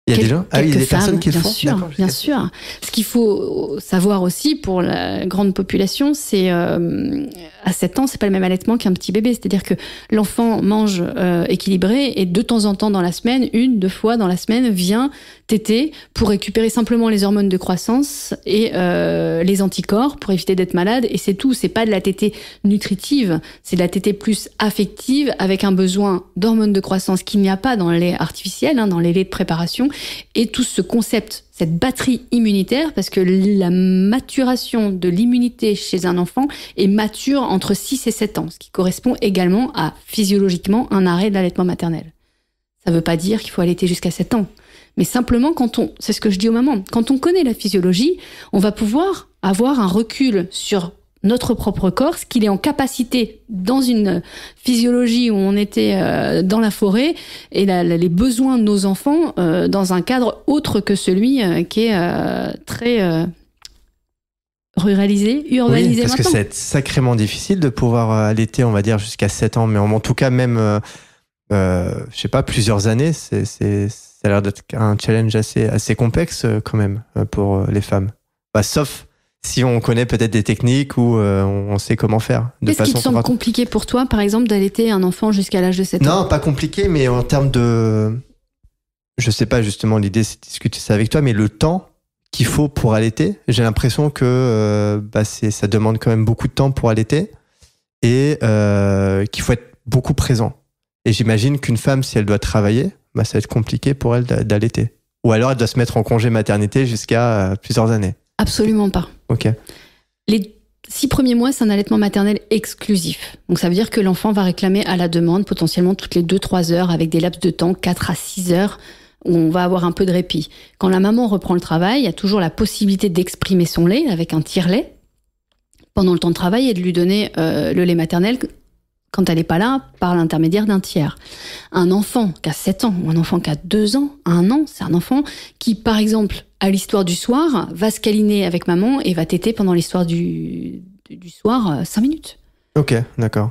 Il y a des gens, il y a des personnes qui le font. Bien sûr. Ce qu'il faut savoir aussi pour la grande population, c'est à 7 ans, c'est pas le même allaitement qu'un petit bébé. C'est-à-dire que l'enfant mange équilibré et de temps en temps dans la semaine, 1-2 fois dans la semaine, vient téter pour récupérer simplement les hormones de croissance et les anticorps pour éviter d'être malade. Et c'est tout. C'est pas de la tétée nutritive, c'est de la tétée plus affective avec un besoin d'hormones de croissance qu'il n'y a pas dans le lait artificiel, dans les laits de préparation. Et tout ce concept, cette batterie immunitaire, parce que la maturation de l'immunité chez un enfant est mature entre 6 et 7 ans, ce qui correspond également à, physiologiquement, un arrêt de l'allaitement maternel. Ça ne veut pas dire qu'il faut allaiter jusqu'à 7 ans. Mais simplement, c'est ce que je dis aux mamans, quand on connaît la physiologie, on va pouvoir avoir un recul sur notre propre corps, ce qu'il est en capacité, dans une physiologie où on était dans la forêt, et les besoins de nos enfants dans un cadre autre que celui qui est très ruralisé, urbanisé parce maintenant. Que c'est sacrément difficile de pouvoir allaiter, on va dire, jusqu'à 7 ans, mais en tout cas même, je sais pas, plusieurs années, ça a l'air d'être un challenge assez complexe quand même pour les femmes. Sauf si on connaît peut-être des techniques où on sait comment faire. Qu'est-ce qui te semble compliqué pour toi, par exemple, d'allaiter un enfant jusqu'à l'âge de 7 ans ? Non, pas compliqué, mais en termes de... Je sais pas, justement, l'idée, c'est de discuter ça avec toi, mais le temps qu'il faut pour allaiter, j'ai l'impression que ça demande quand même beaucoup de temps pour allaiter et qu'il faut être beaucoup présent. Et j'imagine qu'une femme, si elle doit travailler, ça va être compliqué pour elle d'allaiter. Ou alors, elle doit se mettre en congé maternité jusqu'à plusieurs années. Absolument pas. Ok. Les 6 premiers mois, c'est un allaitement maternel exclusif. Donc ça veut dire que l'enfant va réclamer à la demande, potentiellement toutes les 2-3 heures, avec des laps de temps, 4 à 6 heures, où on va avoir un peu de répit. Quand la maman reprend le travail, il y a toujours la possibilité d'exprimer son lait avec un tire-lait pendant le temps de travail et de lui donner le lait maternel quand elle n'est pas là, par l'intermédiaire d'un tiers. Un enfant qui a 7 ans ou un enfant qui a 2 ans, 1 an, c'est un enfant qui, par exemple, à l'histoire du soir, va se câliner avec maman et va téter pendant l'histoire du soir 5 minutes. Ok, d'accord.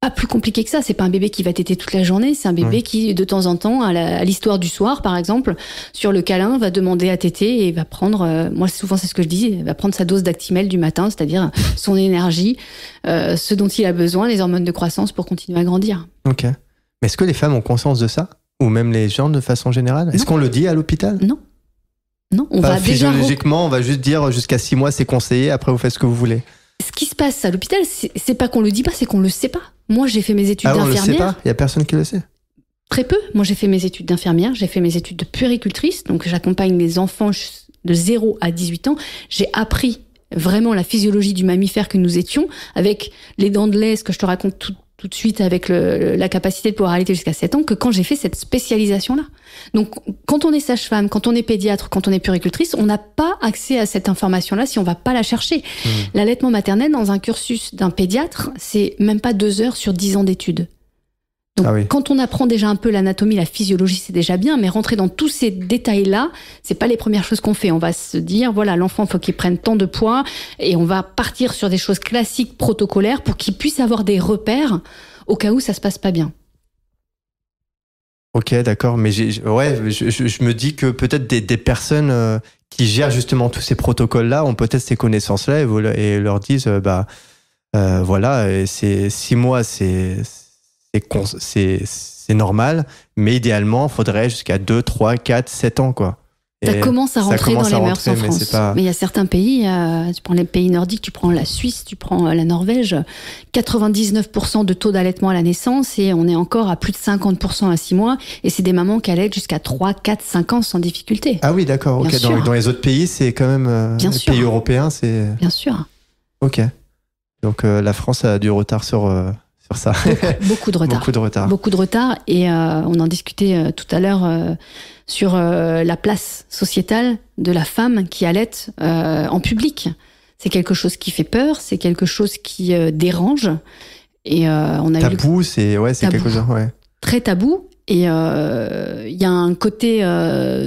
C'est pas plus compliqué que ça. C'est pas un bébé qui va téter toute la journée. C'est un bébé qui, de temps en temps, à l'histoire du soir, par exemple, sur le câlin, va demander à téter et va prendre, moi souvent c'est ce que je dis, va prendre sa dose d'Actimel du matin, c'est-à-dire son énergie, ce dont il a besoin, les hormones de croissance pour continuer à grandir. Ok. Mais est-ce que les femmes ont conscience de ça ? Ou même les gens de façon générale ? Est-ce qu'on le dit à l'hôpital ? Non. Non, on va physiologiquement, on va juste dire jusqu'à 6 mois c'est conseillé, après vous faites ce que vous voulez. Ce qui se passe à l'hôpital, c'est pas qu'on le dit pas, c'est qu'on le sait pas. Moi, j'ai fait mes études d'infirmière. On le sait pas ? Il y a personne qui le sait ? Très peu. Moi, j'ai fait mes études d'infirmière, j'ai fait mes études de puéricultrice, donc j'accompagne les enfants de 0 à 18 ans. J'ai appris vraiment la physiologie du mammifère que nous étions, avec les dents de lait, ce que je te raconte tout de suite, avec la capacité de pouvoir allaiter jusqu'à 7 ans, que quand j'ai fait cette spécialisation-là. Donc, quand on est sage-femme, quand on est pédiatre, quand on est puéricultrice, on n'a pas accès à cette information-là si on va pas la chercher. L'allaitement maternel, dans un cursus d'un pédiatre, c'est même pas 2 heures sur 10 ans d'études. Donc, quand on apprend déjà un peu l'anatomie, la physiologie, c'est déjà bien, mais rentrer dans tous ces détails-là, c'est pas les premières choses qu'on fait. On va se dire, voilà, l'enfant, faut qu'il prenne tant de poids, et on va partir sur des choses classiques, protocolaires, pour qu'il puisse avoir des repères au cas où ça se passe pas bien. Ok, d'accord, mais je me dis que peut-être des personnes qui gèrent justement tous ces protocoles-là ont peut-être ces connaissances-là et leur disent, voilà, c'est 6 mois, c'est normal, mais idéalement, il faudrait jusqu'à 2, 3, 4, 7 ans, quoi. Ça commence à rentrer dans les mœurs en France. Mais il y a certains pays, tu prends les pays nordiques, tu prends la Suisse, tu prends la Norvège, 99% de taux d'allaitement à la naissance et on est encore à plus de 50% à 6 mois. Et c'est des mamans qui allaitent jusqu'à 3, 4, 5 ans sans difficulté. Ah oui, d'accord. Okay. Dans les autres pays, c'est quand même... Bien les sûr. pays européens, c'est... Bien sûr. Ok. Donc la France a du retard sur ça. Beaucoup de retard. Beaucoup de retard. Et on en discutait tout à l'heure sur la place sociétale de la femme qui allaite en public. C'est quelque chose qui fait peur, c'est quelque chose qui dérange. Et on a tabou, c'est quelque chose, très tabou. Et il y a un côté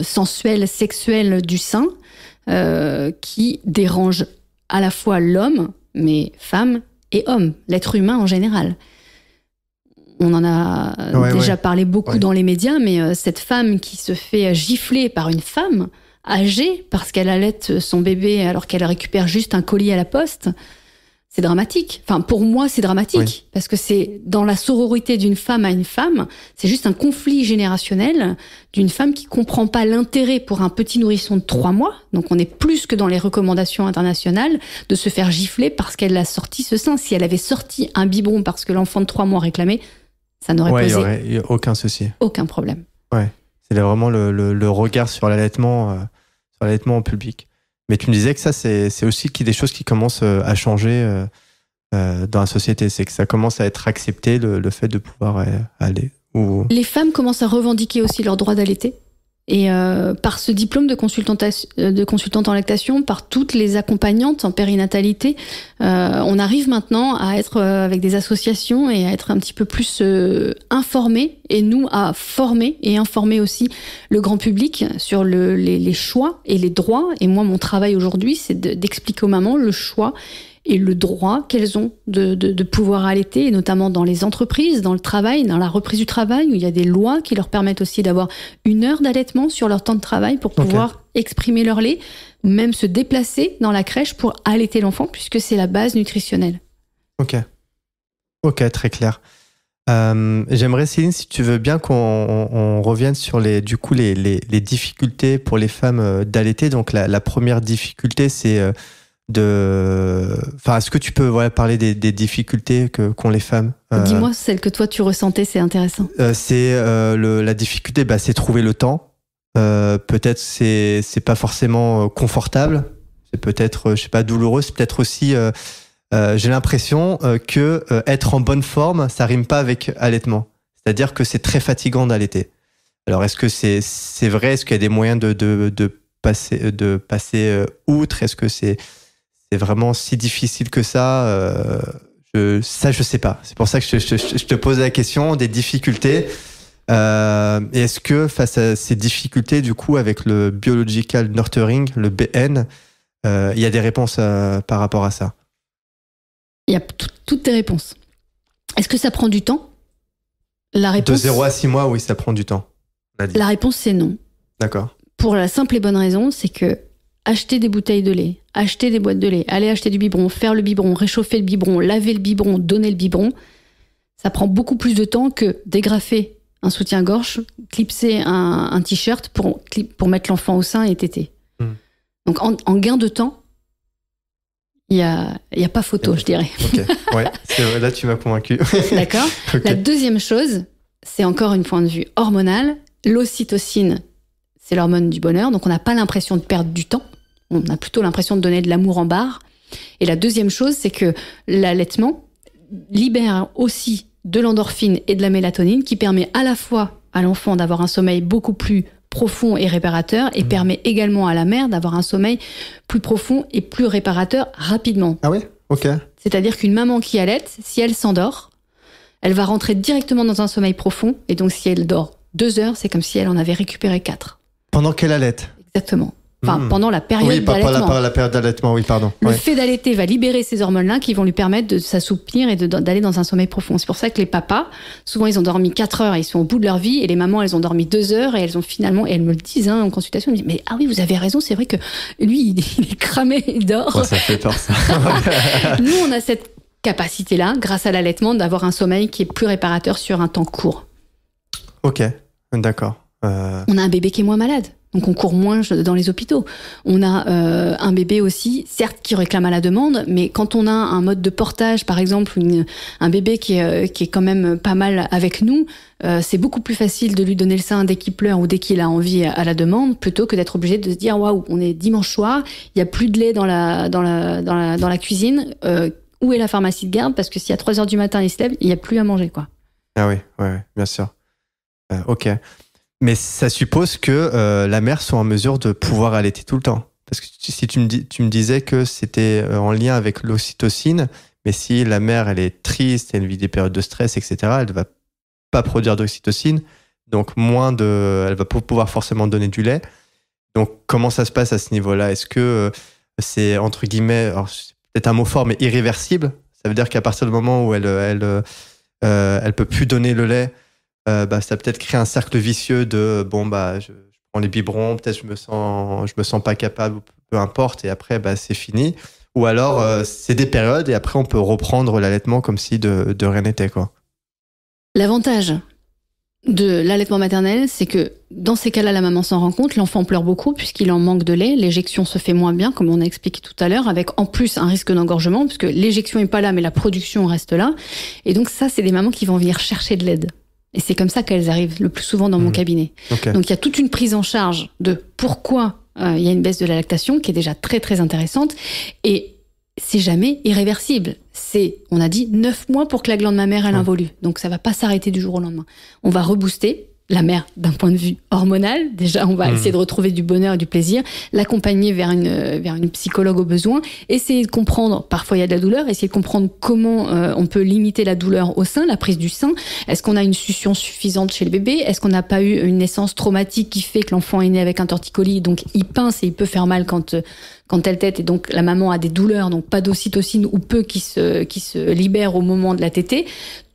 sensuel, sexuel du sein qui dérange à la fois l'homme, mais femme et homme, l'être humain en général. On en a déjà parlé beaucoup dans les médias, mais cette femme qui se fait gifler par une femme âgée parce qu'elle allaite son bébé alors qu'elle récupère juste un colis à la poste, c'est dramatique. Enfin, pour moi, c'est dramatique parce que c'est dans la sororité d'une femme à une femme, c'est juste un conflit générationnel d'une femme qui comprend pas l'intérêt pour un petit nourrisson de 3 mois. Donc, on est plus que dans les recommandations internationales de se faire gifler parce qu'elle a sorti ce sein. Si elle avait sorti un biberon parce que l'enfant de 3 mois réclamait, ça n'aurait posé y aurait aucun souci. Aucun problème. Ouais. C'est vraiment le regard sur l'allaitement en public. Mais tu me disais que ça, c'est aussi des choses qui commencent à changer dans la société. C'est que ça commence à être accepté, le fait de pouvoir aller. Les femmes commencent à revendiquer aussi leur droit d'allaiter. Et par ce diplôme de consultante en lactation, par toutes les accompagnantes en périnatalité, on arrive maintenant à être avec des associations et à être un petit peu plus informés, et nous à former et informer aussi le grand public sur les choix et les droits. Et moi, mon travail aujourd'hui, c'est d'expliquer aux mamans le choix et le droit qu'elles ont de pouvoir allaiter, et notamment dans les entreprises, dans le travail, dans la reprise du travail, où il y a des lois qui leur permettent aussi d'avoir 1 heure d'allaitement sur leur temps de travail pour pouvoir exprimer leur lait, même se déplacer dans la crèche pour allaiter l'enfant, puisque c'est la base nutritionnelle. Ok, très clair. J'aimerais, Céline, si tu veux bien qu'on revienne sur les difficultés pour les femmes d'allaiter. Donc la première difficulté, c'est... est-ce que tu peux parler des difficultés qu'ont les femmes? Dis-moi celle que toi tu ressentais, c'est intéressant. La difficulté, c'est trouver le temps. Peut-être c'est pas forcément confortable, c'est peut-être douloureux, c'est peut-être aussi j'ai l'impression que être en bonne forme, ça rime pas avec allaitement. C'est-à-dire que c'est très fatigant d'allaiter. Alors est-ce que c'est vrai? Est-ce qu'il y a des moyens de passer outre? Est-ce que c'est vraiment si difficile que ça? Je sais pas. C'est pour ça que je te pose la question des difficultés. Et est-ce que face à ces difficultés, du coup, avec le Biological Nurturing, le BN, il y a des réponses par rapport à ça? Il y a toutes tes réponses. Est-ce que ça prend du temps? La réponse, de 0 à 6 mois, oui, ça prend du temps. La réponse, c'est non. D'accord. Pour la simple et bonne raison, c'est que acheter des bouteilles de lait, acheter des boîtes de lait, aller acheter du biberon, faire le biberon, réchauffer le biberon, laver le biberon, donner le biberon, ça prend beaucoup plus de temps que dégrafer un soutien-gorge, clipser un t-shirt pour mettre l'enfant au sein et téter. Donc en gain de temps, il y a pas photo, je dirais. Ok, ouais, là tu m'as convaincu. D'accord. Okay. La deuxième chose, c'est encore une point de vue hormonal, l'ocytocine, c'est l'hormone du bonheur, donc on n'a pas l'impression de perdre du temps. On a plutôt l'impression de donner de l'amour en barre. Et la deuxième chose, c'est que l'allaitement libère aussi de l'endorphine et de la mélatonine qui permet à la fois à l'enfant d'avoir un sommeil beaucoup plus profond et réparateur et permet également à la mère d'avoir un sommeil plus profond et plus réparateur rapidement. Ah oui ? Ok. C'est-à-dire qu'une maman qui allaite, si elle s'endort, elle va rentrer directement dans un sommeil profond, et donc si elle dort 2 heures, c'est comme si elle en avait récupéré 4. Pendant qu'elle allaite ? Exactement. Enfin, pendant la période d'allaitement. Oui, la période d'allaitement, oui, pardon. Le fait d'allaiter va libérer ces hormones-là qui vont lui permettre de s'assouplir et d'aller dans un sommeil profond. C'est pour ça que les papas, souvent, ils ont dormi 4 heures et ils sont au bout de leur vie, et les mamans, elles ont dormi 2 heures et elles ont finalement, et elles me le disent en consultation, elles me disent, mais ah oui, vous avez raison, c'est vrai que lui, il est cramé, il dort. Ouais, ça fait peur, ça. Nous, on a cette capacité-là, grâce à l'allaitement, d'avoir un sommeil qui est plus réparateur sur un temps court. Ok, d'accord. On a un bébé qui est moins malade. Donc on court moins dans les hôpitaux. On a un bébé aussi, certes qui réclame à la demande, mais quand on a un mode de portage, par exemple un bébé qui est quand même pas mal avec nous, c'est beaucoup plus facile de lui donner le sein dès qu'il pleure ou dès qu'il a envie à la demande, plutôt que d'être obligé de se dire waouh, on est dimanche soir, il y a plus de lait dans la cuisine, où est la pharmacie de garde, parce que si à 3h du matin il se lève, il y a plus à manger, quoi. Ah oui, ouais, bien sûr. Ok. Mais ça suppose que la mère soit en mesure de pouvoir allaiter tout le temps. Parce que si tu me disais que c'était en lien avec l'ocytocine, mais si la mère, elle est triste, elle vit des périodes de stress, etc., elle ne va pas produire d'ocytocine, donc elle va pas pouvoir forcément donner du lait. Donc comment ça se passe à ce niveau-là? Est-ce que c'est, entre guillemets, alors, c'est peut-être un mot fort, mais irréversible? Ça veut dire qu'à partir du moment où elle peut plus donner le lait, ça peut-être créer un cercle vicieux de je prends les biberons, peut-être je me sens pas capable, peu importe, et après c'est fini. Ou alors c'est des périodes et après on peut reprendre l'allaitement comme si de rien n'était, quoi. L'avantage de l'allaitement maternel, c'est que dans ces cas-là, la maman s'en rend compte, l'enfant pleure beaucoup puisqu'il en manque de lait, l'éjection se fait moins bien, comme on a expliqué tout à l'heure, avec en plus un risque d'engorgement, puisque l'éjection est pas là, mais la production reste là. Et donc ça, c'est des mamans qui vont venir chercher de l'aide. Et c'est comme ça qu'elles arrivent le plus souvent dans mon cabinet. Okay. Donc il y a toute une prise en charge de pourquoi il y a une baisse de la lactation qui est déjà très très intéressante, et c'est jamais irréversible. On a dit 9 mois pour que la glande mammaire elle involue. Donc ça va pas s'arrêter du jour au lendemain. On va rebooster la mère d'un point de vue hormonal. Déjà, on va essayer de retrouver du bonheur et du plaisir, l'accompagner vers une psychologue au besoin, essayer de comprendre, parfois il y a de la douleur, essayer de comprendre comment on peut limiter la douleur au sein, la prise du sein. Est-ce qu'on a une succion suffisante chez le bébé? Est-ce qu'on n'a pas eu une naissance traumatique qui fait que l'enfant est né avec un torticolis, donc il pince et il peut faire mal quand elle tète, et donc la maman a des douleurs, donc pas d'ocytocine ou peu qui se libère au moment de la tétée.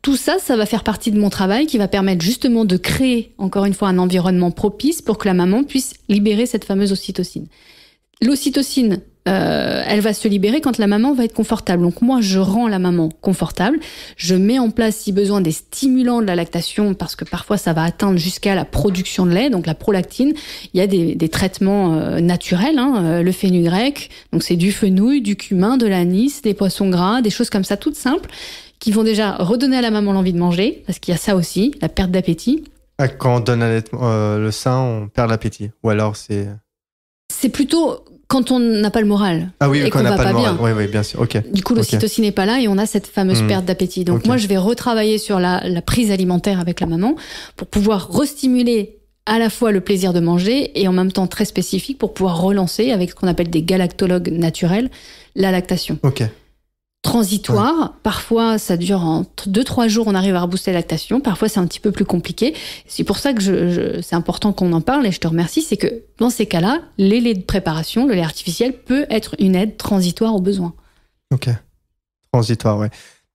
Tout ça, ça va faire partie de mon travail qui va permettre justement de créer, encore une fois, un environnement propice pour que la maman puisse libérer cette fameuse ocytocine. L'ocytocine, elle va se libérer quand la maman va être confortable. Donc moi, je rends la maman confortable. Je mets en place, si besoin, des stimulants de la lactation, parce que parfois, ça va atteindre jusqu'à la production de lait, donc la prolactine. Il y a des traitements naturels, le fenugrec, donc c'est du fenouil, du cumin, de l'anis, des poissons gras, des choses comme ça, toutes simples, qui vont déjà redonner à la maman l'envie de manger, parce qu'il y a ça aussi, la perte d'appétit. Quand on donne le sein, on perd l'appétit. Ou alors c'est plutôt quand on n'a pas le moral. Ah oui, et quand on n'a pas le moral. Oui, bien sûr. Ok. Du coup, l'ocytocine n'est pas là et on a cette fameuse perte d'appétit. Donc moi, je vais retravailler sur la prise alimentaire avec la maman pour pouvoir restimuler à la fois le plaisir de manger et en même temps très spécifique pour pouvoir relancer avec ce qu'on appelle des galactologues naturels la lactation. Ok. Transitoire, parfois ça dure en 2-3 jours, on arrive à rebooster la lactation, parfois c'est un petit peu plus compliqué. C'est pour ça que c'est important qu'on en parle et je te remercie, c'est que dans ces cas-là, les laits de préparation, le lait artificiel peut être une aide transitoire aux besoins. Ok, transitoire, ouais.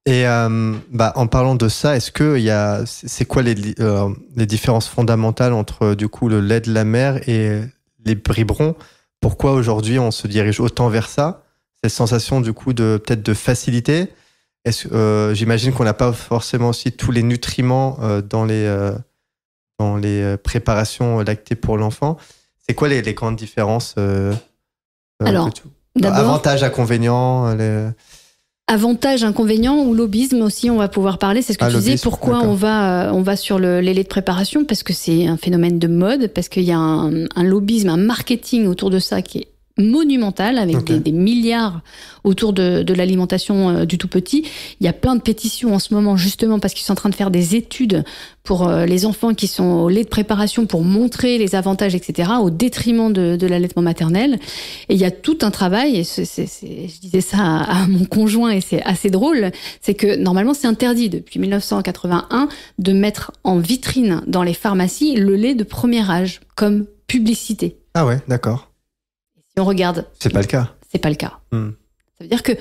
Et en parlant de ça, c'est quoi les différences fondamentales entre du coup le lait de la mère et les biberons? Pourquoi aujourd'hui on se dirige autant vers ça? Cette sensation du coup peut-être de facilité. J'imagine qu'on n'a pas forcément aussi tous les nutriments dans les préparations lactées pour l'enfant. C'est quoi les grandes différences Alors, d'abord, avantages, inconvénients Avantages, inconvénients ou lobbyisme aussi, on va pouvoir parler. C'est ce que tu disais. Pourquoi on va sur les laits de préparation? Parce que c'est un phénomène de mode, parce qu'il y a un lobbyisme, un marketing autour de ça qui est monumental, avec des milliards autour de l'alimentation du tout petit. Il y a plein de pétitions en ce moment, justement parce qu'ils sont en train de faire des études pour les enfants qui sont au lait de préparation pour montrer les avantages, etc., au détriment de l'allaitement maternel. Et il y a tout un travail, et je disais ça à mon conjoint, et c'est assez drôle, c'est que normalement c'est interdit depuis 1981 de mettre en vitrine dans les pharmacies le lait de premier âge comme publicité. Ah ouais, d'accord. On regarde. C'est pas le cas. C'est pas le cas. Ça veut dire que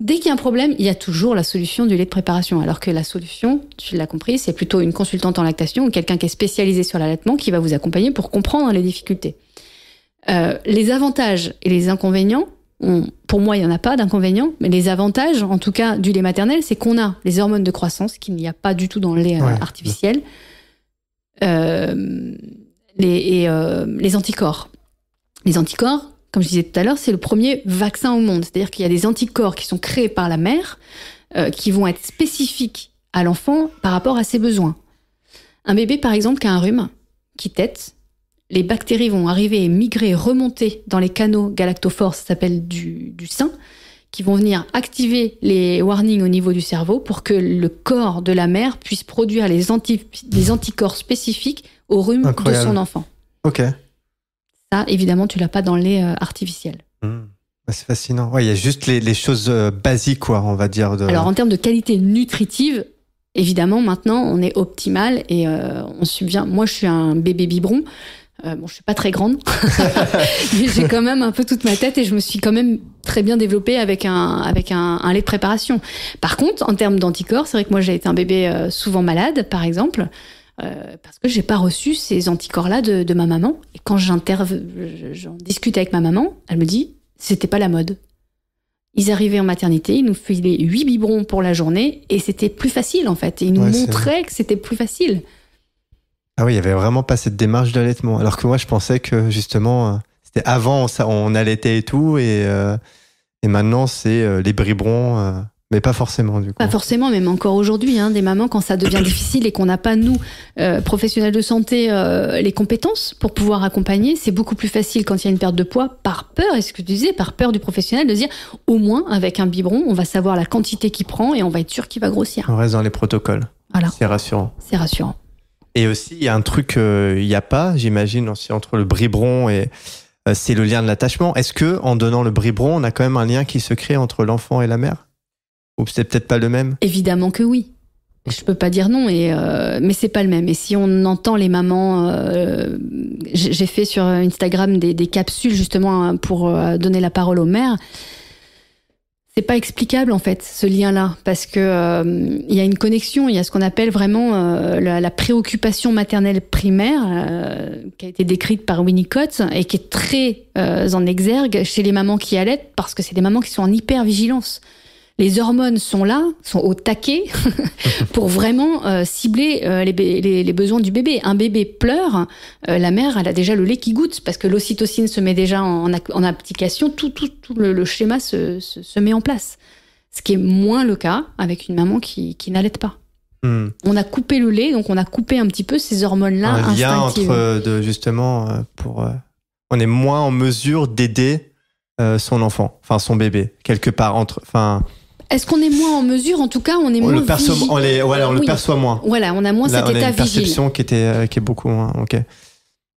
dès qu'il y a un problème, il y a toujours la solution du lait de préparation. Alors que la solution, tu l'as compris, c'est plutôt une consultante en lactation ou quelqu'un qui est spécialisé sur l'allaitement qui va vous accompagner pour comprendre les difficultés. Les avantages et les inconvénients, pour moi, il n'y en a pas d'inconvénients, mais les avantages, en tout cas du lait maternel, c'est qu'on a les hormones de croissance qu'il n'y a pas du tout dans le lait artificiel, les anticorps. Les anticorps, comme je disais tout à l'heure, c'est le premier vaccin au monde. C'est-à-dire qu'il y a des anticorps qui sont créés par la mère, qui vont être spécifiques à l'enfant par rapport à ses besoins. Un bébé, par exemple, qui a un rhume, qui tète, les bactéries vont arriver et migrer, remonter dans les canaux galactophores, ça s'appelle du sein, qui vont venir activer les warnings au niveau du cerveau pour que le corps de la mère puisse produire des anticorps spécifiques au rhume de son enfant. Ok. Ça, évidemment, tu l'as pas dans le lait artificiel. C'est fascinant. Ouais, il y a juste les choses basiques, quoi, on va dire. Alors, en termes de qualité nutritive, évidemment, maintenant, on est optimal et on subvient. Moi, je suis un bébé biberon. Je suis pas très grande, mais j'ai quand même un peu toute ma tête et je me suis quand même très bien développée avec un lait de préparation. Par contre, en termes d'anticorps, c'est vrai que moi, j'ai été un bébé souvent malade, par exemple. Parce que j'ai pas reçu ces anticorps-là de ma maman. Et quand j'en discute avec ma maman, elle me dit, c'était pas la mode. Ils arrivaient en maternité, ils nous filaient 8 biberons pour la journée, et c'était plus facile, en fait. Et ils nous montraient que c'était plus facile. Ah oui, il y avait vraiment pas cette démarche d'allaitement. Alors que moi, je pensais que, justement, c'était avant, on allaitait et tout, et maintenant, c'est les biberons... Mais pas forcément, du coup. Pas forcément, même encore aujourd'hui, des mamans, quand ça devient difficile et qu'on n'a pas, nous, professionnels de santé, les compétences pour pouvoir accompagner, c'est beaucoup plus facile quand il y a une perte de poids, par peur, et ce que tu disais, par peur du professionnel, de dire, au moins, avec un biberon, on va savoir la quantité qu'il prend et on va être sûr qu'il va grossir. On reste dans les protocoles. Voilà. C'est rassurant. C'est rassurant. Et aussi, il y a un truc, il n'y a pas, j'imagine, aussi entre le biberon et c'est le lien de l'attachement. Est-ce que en donnant le biberon, on a quand même un lien qui se crée entre l'enfant et la mère? Ou c'est peut-être pas le même? Évidemment que oui. Je peux pas dire non, mais c'est pas le même. Et si on entend les mamans, j'ai fait sur Instagram des capsules justement pour donner la parole aux mères. C'est pas explicable en fait ce lien-là, parce que il y a une connexion, il y a ce qu'on appelle vraiment la préoccupation maternelle primaire qui a été décrite par Winnicott et qui est très en exergue chez les mamans qui allaitent, parce que c'est des mamans qui sont en hypervigilance. Les hormones sont là, sont au taquet pour vraiment cibler les besoins du bébé. Un bébé pleure, la mère, elle a déjà le lait qui goutte parce que l'ocytocine se met déjà en application, tout le schéma se met en place. Ce qui est moins le cas avec une maman qui n'allaite pas. On a coupé le lait, donc on a coupé un petit peu ces hormones-là instinctives. Un lien entre, justement, on est moins en mesure d'aider son enfant, enfin son bébé, quelque part Est-ce qu'on est moins en mesure? En tout cas, on est moins vigilant. On le perçoit moins. Voilà, on a moins cet état vigile. On a une perception qui est beaucoup moins. Ok.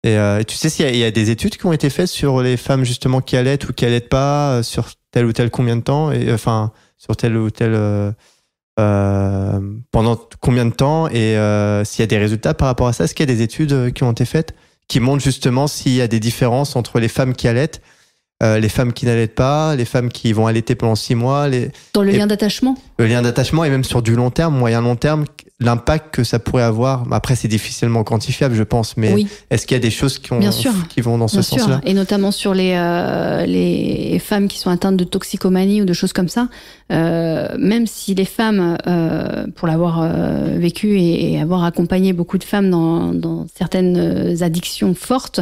Et tu sais s'il y a des études qui ont été faites sur les femmes justement qui allaitent ou qui allaitent pas, sur tel ou tel combien de temps, et sur tel ou tel pendant combien de temps, et s'il y a des résultats par rapport à ça? Est-ce qu'il y a des études qui ont été faites qui montrent justement s'il y a des différences entre les femmes qui allaitent, les femmes qui n'allaitent pas, les femmes qui vont allaiter pendant 6 mois. Dans le lien d'attachement? Le lien d'attachement, et même sur du long terme, moyen long terme, l'impact que ça pourrait avoir. Après, c'est difficilement quantifiable, je pense, mais oui. Est-ce qu'il y a des choses qui vont dans ce sens-là? Et notamment sur les femmes qui sont atteintes de toxicomanie ou de choses comme ça, même si les femmes, pour l'avoir vécu et avoir accompagné beaucoup de femmes dans certaines addictions fortes,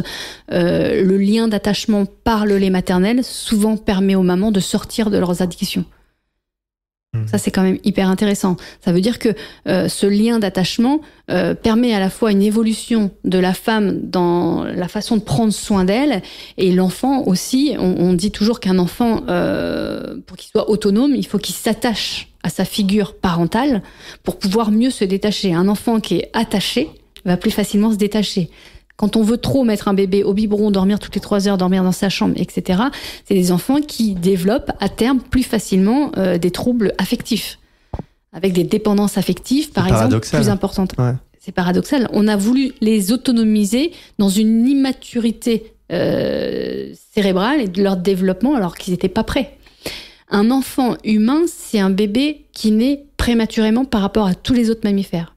le lien d'attachement par le lait maternel souvent permet aux mamans de sortir de leurs addictions. Ça, c'est quand même hyper intéressant. Ça veut dire que ce lien d'attachement permet à la fois une évolution de la femme dans la façon de prendre soin d'elle, et l'enfant aussi. On dit toujours qu'un enfant, pour qu'il soit autonome, il faut qu'il s'attache à sa figure parentale pour pouvoir mieux se détacher. Un enfant qui est attaché va plus facilement se détacher. Quand on veut trop mettre un bébé au biberon, dormir toutes les 3 heures, dormir dans sa chambre, etc., c'est des enfants qui développent à terme plus facilement des troubles affectifs, avec des dépendances affectives, par exemple, plus importantes. Ouais. C'est paradoxal. On a voulu les autonomiser dans une immaturité cérébrale et de leur développement alors qu'ils n'étaient pas prêts. Un enfant humain, c'est un bébé qui naît prématurément par rapport à tous les autres mammifères.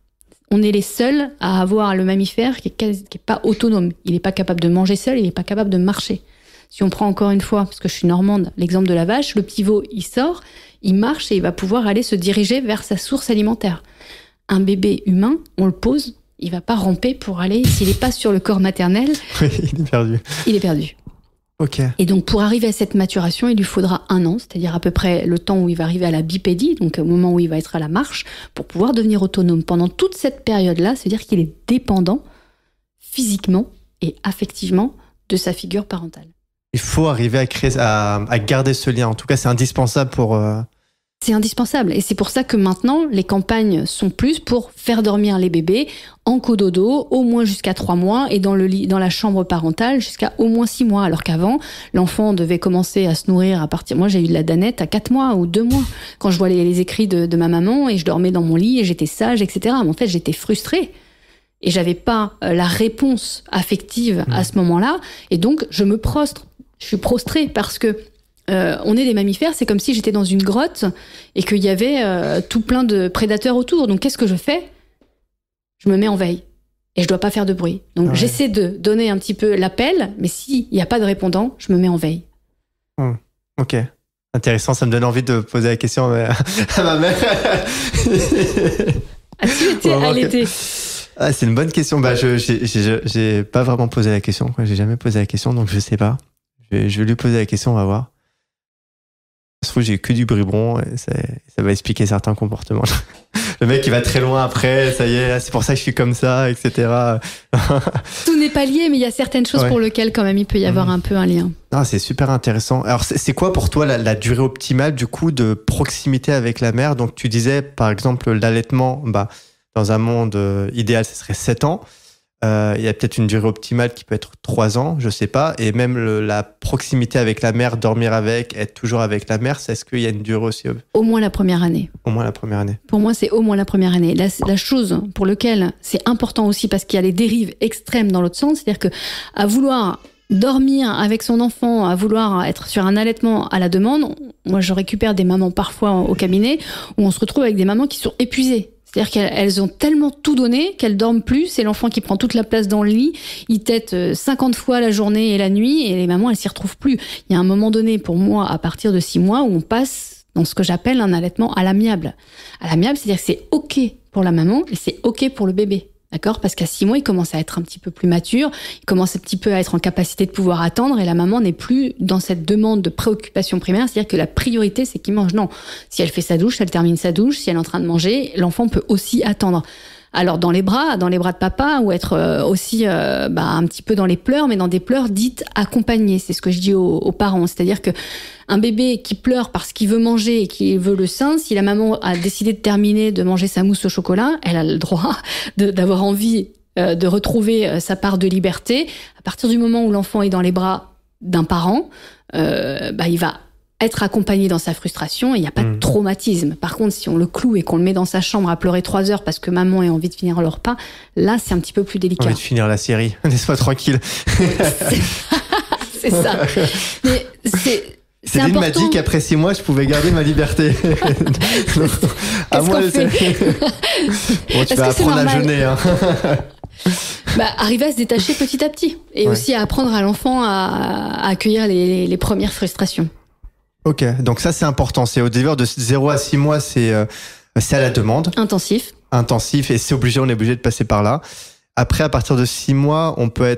On est les seuls à avoir le mammifère qui est pas autonome. Il n'est pas capable de manger seul, il n'est pas capable de marcher. Si on prend encore une fois, parce que je suis normande, l'exemple de la vache, le pivot, il sort, il marche et il va pouvoir aller se diriger vers sa source alimentaire. Un bébé humain, on le pose, il va pas ramper pour aller, s'il n'est pas sur le corps maternel. Oui, il est perdu. Il est perdu. Ok. Et donc, pour arriver à cette maturation, il lui faudra 1 an, c'est-à-dire à peu près le temps où il va arriver à la bipédie, donc au moment où il va être à la marche, pour pouvoir devenir autonome. Pendant toute cette période-là, c'est-à-dire qu'il est dépendant physiquement et affectivement de sa figure parentale. Il faut arriver à garder ce lien. En tout cas, c'est indispensable pour... C'est indispensable. Et c'est pour ça que maintenant, les campagnes sont plus pour faire dormir les bébés en cododo, au moins jusqu'à 3 mois, et dans la chambre parentale jusqu'à au moins 6 mois. Alors qu'avant, l'enfant devait commencer à se nourrir à partir... Moi, j'ai eu de la danette à 4 mois ou 2 mois, quand je vois les écrits de ma maman, et je dormais dans mon lit, et j'étais sage, etc. Mais en fait, j'étais frustrée. Et j'avais pas la réponse affective à ce moment-là. Et donc, je me prostre. Je suis prostrée parce que on est des mammifères, c'est comme si j'étais dans une grotte et qu'il y avait tout plein de prédateurs autour. Donc qu'est-ce que je fais? Je me mets en veille et je dois pas faire de bruit. Donc j'essaie de donner un petit peu l'appel, mais s'il n'y a pas de répondant, je me mets en veille. Ok, intéressant, ça me donne envie de poser la question à ma mère. As-tu été allaité? C'est une bonne question. J'ai pas vraiment posé la question, quoi. J'ai jamais posé la question, donc je sais pas. Je vais lui poser la question, on va voir. Je trouve que j'ai que du biberon et ça va expliquer certains comportements. Le mec, il va très loin après, ça y est, c'est pour ça que je suis comme ça, etc. Tout n'est pas lié, mais il y a certaines choses pour lesquelles, quand même, il peut y avoir un peu un lien. Non, c'est super intéressant. Alors, c'est quoi pour toi la durée optimale, du coup, de proximité avec la mère? Donc, tu disais, par exemple, l'allaitement, dans un monde idéal, ce serait 7 ans. Il y a peut-être une durée optimale qui peut être 3 ans, je sais pas. Et même la proximité avec la mère, dormir avec, être toujours avec la mère, est-ce qu'il y a une durée aussi? Au moins la première année. Au moins la première année. Pour moi, c'est au moins la première année. La chose pour laquelle c'est important aussi, parce qu'il y a les dérives extrêmes dans l'autre sens, c'est-à-dire que à vouloir dormir avec son enfant, à vouloir être sur un allaitement à la demande, moi je récupère des mamans parfois au cabinet où on se retrouve avec des mamans qui sont épuisées. C'est-à-dire qu'elles ont tellement tout donné qu'elles dorment plus, c'est l'enfant qui prend toute la place dans le lit, il tète 50 fois la journée et la nuit, et les mamans, elles s'y retrouvent plus. Il y a un moment donné, pour moi, à partir de 6 mois, où on passe dans ce que j'appelle un allaitement à l'amiable. À l'amiable, c'est-à-dire que c'est OK pour la maman et c'est OK pour le bébé. D'accord ? Parce qu'à 6 mois, il commence à être un petit peu plus mature, il commence un petit peu à être en capacité de pouvoir attendre, et la maman n'est plus dans cette demande de préoccupation primaire, c'est-à-dire que la priorité, c'est qu'il mange. Non. Si elle fait sa douche, elle termine sa douche, si elle est en train de manger, l'enfant peut aussi attendre. Alors dans les bras de papa, ou être aussi un petit peu dans les pleurs, mais dans des pleurs dites accompagnées. C'est ce que je dis aux parents. C'est-à-dire que un bébé qui pleure parce qu'il veut manger et qui veut le sein, si la maman a décidé de terminer de manger sa mousse au chocolat, elle a le droit d'avoir envie de retrouver sa part de liberté. À partir du moment où l'enfant est dans les bras d'un parent, il va être accompagné dans sa frustration, et il n'y a pas de traumatisme. Par contre, si on le cloue et qu'on le met dans sa chambre à pleurer 3 heures parce que maman a envie de finir le repas, là, c'est un petit peu plus délicat. Envie de finir la série, laisse-moi tranquille. C'est ça. Mais Céline m'a dit qu'après 6 mois, je pouvais garder ma liberté. À moi, bon, tu vas apprendre à jeûner. Hein. Arriver à se détacher petit à petit. Et aussi à apprendre à l'enfant à accueillir les premières frustrations. Ok, donc ça c'est important. C'est au délire de 0 à 6 mois, c'est à la demande. Intensif, et c'est obligé, on est obligé de passer par là. Après, à partir de 6 mois, on peut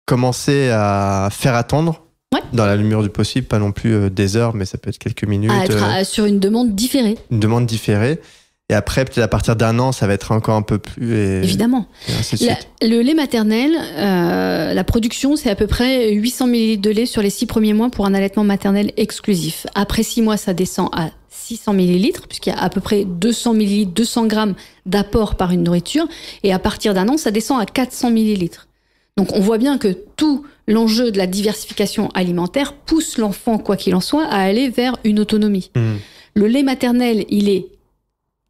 commencer à faire attendre. Ouais. Dans la lumière du possible, pas non plus des heures, mais ça peut être quelques minutes. À être sur une demande différée. Une demande différée. Et après, peut-être à partir d'1 an, ça va être encore un peu plus... Évidemment. Et ainsi de suite. Le lait maternel, la production, c'est à peu près 800 ml de lait sur les 6 premiers mois pour un allaitement maternel exclusif. Après 6 mois, ça descend à 600 ml, puisqu'il y a à peu près 200 ml, 200 grammes d'apport par une nourriture. Et à partir d'1 an, ça descend à 400 ml. Donc on voit bien que tout l'enjeu de la diversification alimentaire pousse l'enfant, quoi qu'il en soit, à aller vers une autonomie. Le lait maternel, il est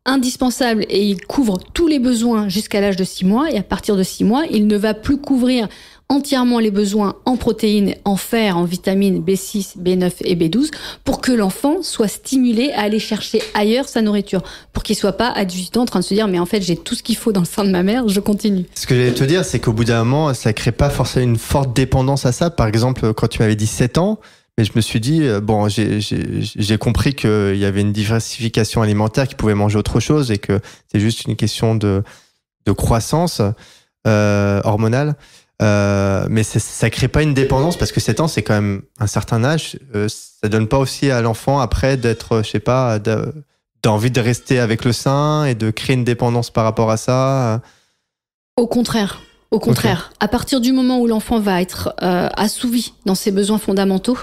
indispensable et il couvre tous les besoins jusqu'à l'âge de 6 mois. Et à partir de 6 mois, il ne va plus couvrir entièrement les besoins en protéines, en fer, en vitamines B6, B9 et B12 pour que l'enfant soit stimulé à aller chercher ailleurs sa nourriture. Pour qu'il soit pas à 18 ans en train de se dire mais en fait j'ai tout ce qu'il faut dans le sein de ma mère, je continue. Ce que j'allais te dire, c'est qu'au bout d'un moment, ça crée pas forcément une forte dépendance à ça. Par exemple, quand tu m'avais dit 7 ans, mais je me suis dit, j'ai compris qu'il y avait une diversification alimentaire, qu'ils pouvaient manger autre chose et que c'est juste une question de croissance hormonale. Mais ça crée pas une dépendance parce que 7 ans, c'est quand même un certain âge. Ça donne pas aussi à l'enfant après d'être, je sais pas, d'envie de rester avec le sein et de créer une dépendance par rapport à ça. Au contraire. Okay. À partir du moment où l'enfant va être assouvi dans ses besoins fondamentaux,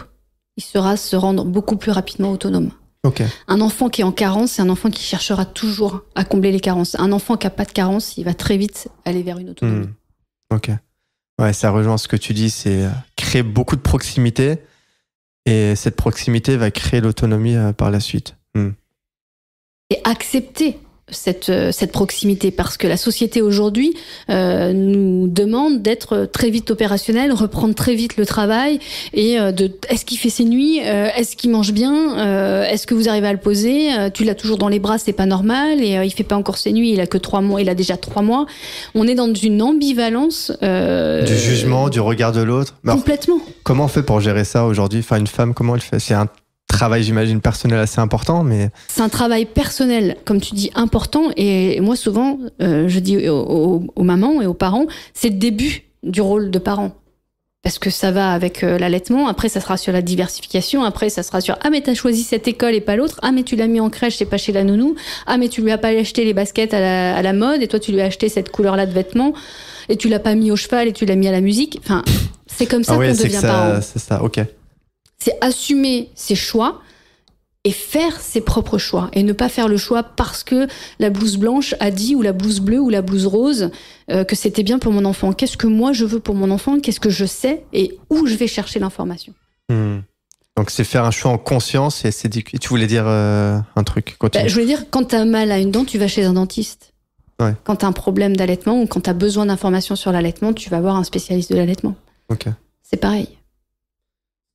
il saura se rendre beaucoup plus rapidement autonome. Okay. Un enfant qui est en carence, c'est un enfant qui cherchera toujours à combler les carences. Un enfant qui n'a pas de carence, il va très vite aller vers une autonomie. Ok. Ouais, ça rejoint ce que tu dis, c'est créer beaucoup de proximité et cette proximité va créer l'autonomie par la suite. Et accepter cette proximité, parce que la société aujourd'hui nous demande d'être très vite opérationnel, reprendre très vite le travail et est-ce qu'il fait ses nuits, est-ce qu'il mange bien, est-ce que vous arrivez à le poser, tu l'as toujours dans les bras, c'est pas normal, et il fait pas encore ses nuits, il a que 3 mois, il a déjà 3 mois. On est dans une ambivalence du jugement, du regard de l'autre. Complètement. Alors, comment on fait pour gérer ça aujourd'hui? Enfin, une femme, comment elle fait? C'est un travail, j'imagine, personnel assez important, mais... C'est un travail personnel, comme tu dis, important. Et moi, souvent, je dis aux mamans et aux parents, c'est le début du rôle de parent. Parce que ça va avec l'allaitement, après ça sera sur la diversification, après ça sera sur « Ah, mais t'as choisi cette école et pas l'autre. Ah, mais tu l'as mis en crèche, c'est pas chez la nounou. Ah, mais tu lui as pas acheté les baskets à la mode, et toi, tu lui as acheté cette couleur-là de vêtements, et tu l'as pas mis au cheval, et tu l'as mis à la musique. » Enfin, c'est comme ça qu'on devient parent. C'est ça, ok. C'est assumer ses choix et faire ses propres choix et ne pas faire le choix parce que la blouse blanche a dit ou la blouse bleue ou la blouse rose que c'était bien pour mon enfant. Qu'est-ce que moi je veux pour mon enfant? Qu'est-ce que je sais et où je vais chercher l'information? Donc c'est faire un choix en conscience et s'éduquer. Tu voulais dire un truc? Je voulais dire, quand t'as mal à une dent, tu vas chez un dentiste. Ouais. Quand t'as un problème d'allaitement ou quand t'as besoin d'informations sur l'allaitement, tu vas voir un spécialiste de l'allaitement. Ok. C'est pareil.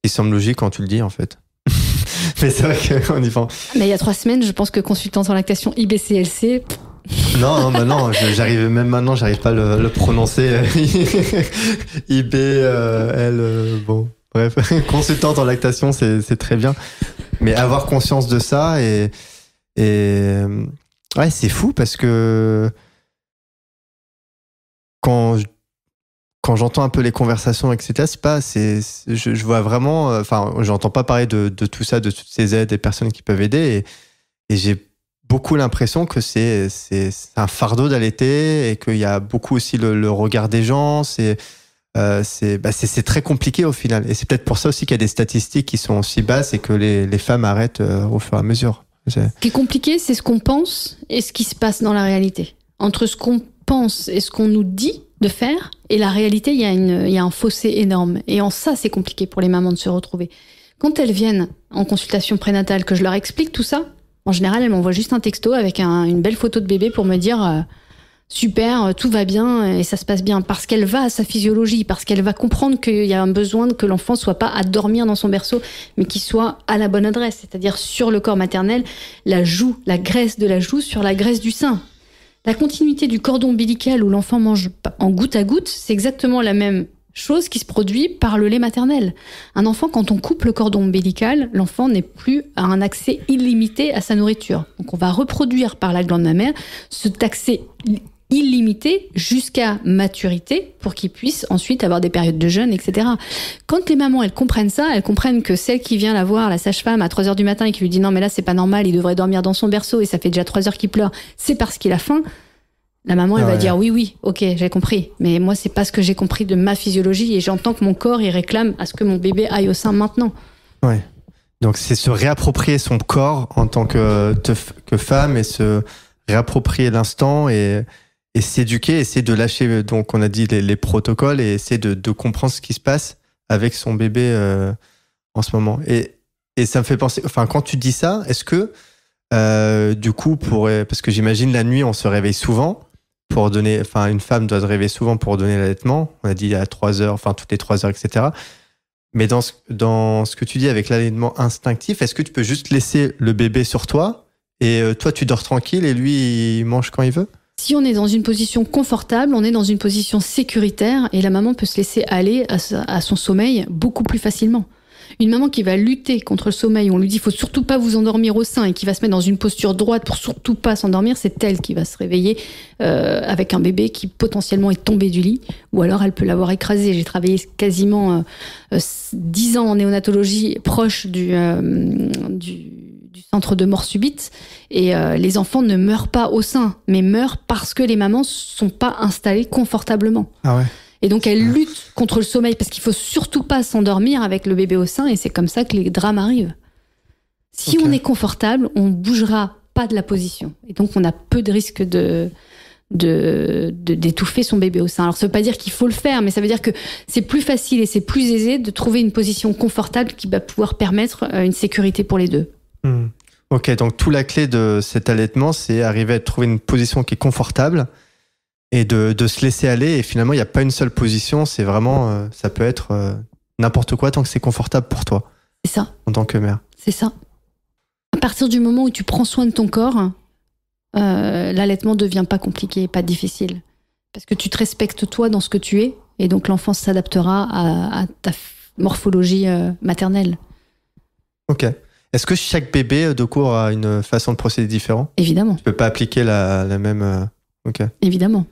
Il semble logique quand tu le dis en fait. Mais c'est vrai qu'on y pense. Mais il y a 3 semaines, je pense que consultante en lactation IBCLC. Non, j'arrive pas à le prononcer. Bon, bref, consultante en lactation, c'est très bien. Mais avoir conscience de ça et ouais, c'est fou parce que quand j'entends un peu les conversations, etc., je vois vraiment, enfin, j'entends pas parler de tout ça, de toutes ces aides, des personnes qui peuvent aider, et j'ai beaucoup l'impression que c'est un fardeau d'allaiter et qu'il y a beaucoup aussi le regard des gens. C'est très compliqué au final, et c'est peut-être pour ça aussi qu'il y a des statistiques qui sont aussi basses et que les femmes arrêtent au fur et à mesure. Ce qui est compliqué, c'est ce qu'on pense et ce qui se passe dans la réalité. Entre ce qu'on pense et ce qu'on nous dit de faire et la réalité, il y a un fossé énorme. Et en ça, c'est compliqué pour les mamans de se retrouver. Quand elles viennent en consultation prénatale, que je leur explique tout ça, en général, elles m'envoient juste un texto avec une belle photo de bébé pour me dire super, tout va bien et ça se passe bien. Parce qu'elle va à sa physiologie, parce qu'elle va comprendre qu'il y a un besoin que l'enfant soit pas à dormir dans son berceau, mais qu'il soit à la bonne adresse, c'est-à-dire sur le corps maternel, la graisse de la joue sur la graisse du sein. La continuité du cordon ombilical où l'enfant mange en goutte à goutte, c'est exactement la même chose qui se produit par le lait maternel. Un enfant, quand on coupe le cordon ombilical, l'enfant n'est plus à un accès illimité à sa nourriture. Donc on va reproduire par la glande mammaire cet accès illimité jusqu'à maturité pour qu'il puisse ensuite avoir des périodes de jeûne, etc. Quand les mamans, elles comprennent ça, elles comprennent que celle qui vient la voir, la sage-femme, à 3h du matin et qui lui dit non mais là c'est pas normal, il devrait dormir dans son berceau et ça fait déjà 3 heures qu'il pleure, c'est parce qu'il a faim. La maman, elle va dire oui, ok, j'ai compris. Mais moi, c'est pas ce que j'ai compris de ma physiologie et j'entends que mon corps, il réclame à ce que mon bébé aille au sein maintenant. Ouais. Donc, c'est se réapproprier son corps en tant que femme et se réapproprier l'instant et s'éduquer, essayer de lâcher, donc on a dit les protocoles et essayer de comprendre ce qui se passe avec son bébé en ce moment. Et ça me fait penser, enfin, quand tu dis ça, est-ce que du coup, parce que j'imagine la nuit, on se réveille souvent. Une femme doit se réveiller souvent pour donner l'allaitement. On a dit à 3 heures, enfin toutes les 3 heures, etc. Mais dans ce que tu dis avec l'allaitement instinctif, est-ce que tu peux juste laisser le bébé sur toi et toi tu dors tranquille et lui il mange quand il veut? Si on est dans une position confortable, on est dans une position sécuritaire et la maman peut se laisser aller à son sommeil beaucoup plus facilement. Une maman qui va lutter contre le sommeil, on lui dit faut surtout pas vous endormir au sein et qui va se mettre dans une posture droite pour surtout pas s'endormir, c'est elle qui va se réveiller avec un bébé qui potentiellement est tombé du lit ou alors elle peut l'avoir écrasé. J'ai travaillé quasiment 10 ans en néonatologie proche du centre de mort subite et les enfants ne meurent pas au sein mais meurent parce que les mamans sont pas installées confortablement. Ah ouais. Et donc, elle lutte contre le sommeil parce qu'il faut surtout pas s'endormir avec le bébé au sein et c'est comme ça que les drames arrivent. Si on est confortable, on bougera pas de la position. Et donc, on a peu de risque d'étouffer son bébé au sein. Alors, ça veut pas dire qu'il faut le faire, mais ça veut dire que c'est plus facile et c'est plus aisé de trouver une position confortable qui va pouvoir permettre une sécurité pour les deux. Ok, donc toute la clé de cet allaitement, c'est arriver à trouver une position qui est confortable et de se laisser aller. Et finalement, il n'y a pas une seule position. C'est vraiment, ça peut être n'importe quoi tant que c'est confortable pour toi. C'est ça. En tant que mère. C'est ça. À partir du moment où tu prends soin de ton corps, l'allaitement ne devient pas compliqué, pas difficile. Parce que tu te respectes toi dans ce que tu es. Et donc, l'enfant s'adaptera à ta morphologie maternelle. Ok. Est-ce que chaque bébé de cours a une façon de procéder différente? Évidemment. Tu peux pas appliquer la même... Ok. Évidemment.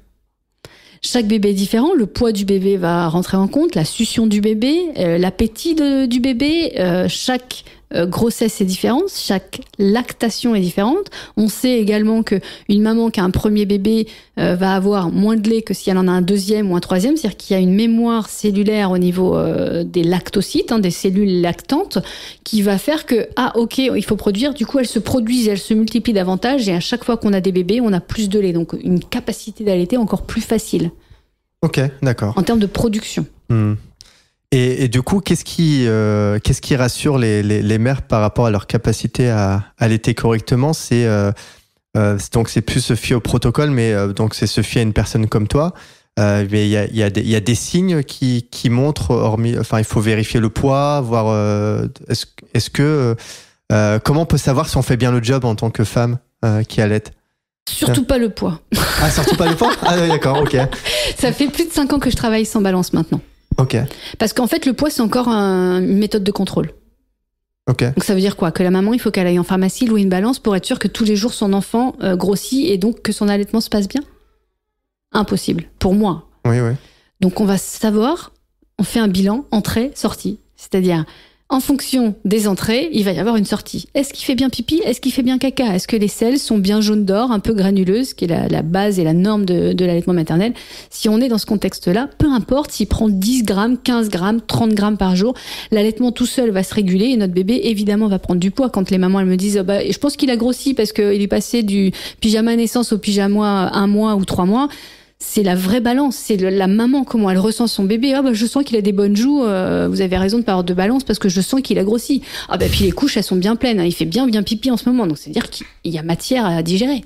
Chaque bébé est différent, le poids du bébé va rentrer en compte, la succion du bébé, l'appétit du bébé, chaque grossesse est différente, chaque lactation est différente. On sait également qu'une maman qui a un premier bébé va avoir moins de lait que si elle en a un deuxième ou un troisième, c'est-à-dire qu'il y a une mémoire cellulaire au niveau des lactocytes, des cellules lactantes, qui va faire que, ok, il faut produire, du coup elles se produisent, elles se multiplient davantage, et à chaque fois qu'on a des bébés, on a plus de lait, donc une capacité d'allaiter encore plus facile. Ok, d'accord. En termes de production. Et du coup, qu'est-ce qui rassure les mères par rapport à leur capacité à allaiter correctement? Donc c'est plus se fier au protocole, mais donc c'est se fier à une personne comme toi. Mais il y a des signes qui montrent, il faut vérifier le poids, voir comment on peut savoir si on fait bien le job en tant que femme qui allaite? Surtout pas le poids. Ah, surtout pas le poids? Ah oui, d'accord, ok. Ça fait plus de 5 ans que je travaille sans balance maintenant. Ok. Parce qu'en fait, le poids, c'est encore une méthode de contrôle. Ok. Donc ça veut dire quoi? Que la maman, il faut qu'elle aille en pharmacie louer une balance pour être sûre que tous les jours son enfant grossit et donc que son allaitement se passe bien? Impossible, pour moi. Oui, oui. Donc on va savoir, on fait un bilan entrée, sortie. C'est-à-dire, en fonction des entrées, il va y avoir une sortie. Est-ce qu'il fait bien pipi? Est-ce qu'il fait bien caca? Est-ce que les selles sont bien jaunes d'or, un peu granuleuses, qui est la base et la norme de l'allaitement maternel? Si on est dans ce contexte-là, peu importe s'il prend 10 grammes, 15 grammes, 30 grammes par jour, l'allaitement tout seul va se réguler et notre bébé, évidemment, va prendre du poids. Quand les mamans, elles me disent, je pense qu'il a grossi parce qu'il est passé du pyjama naissance au pyjama 1 mois ou 3 mois. C'est la vraie balance, c'est la maman, comment elle ressent son bébé. Je sens qu'il a des bonnes joues, vous avez raison de pas avoir de balance parce que je sens qu'il a grossi. Puis les couches, elles sont bien pleines, il fait bien pipi en ce moment, donc c'est-à-dire qu'il y a matière à digérer.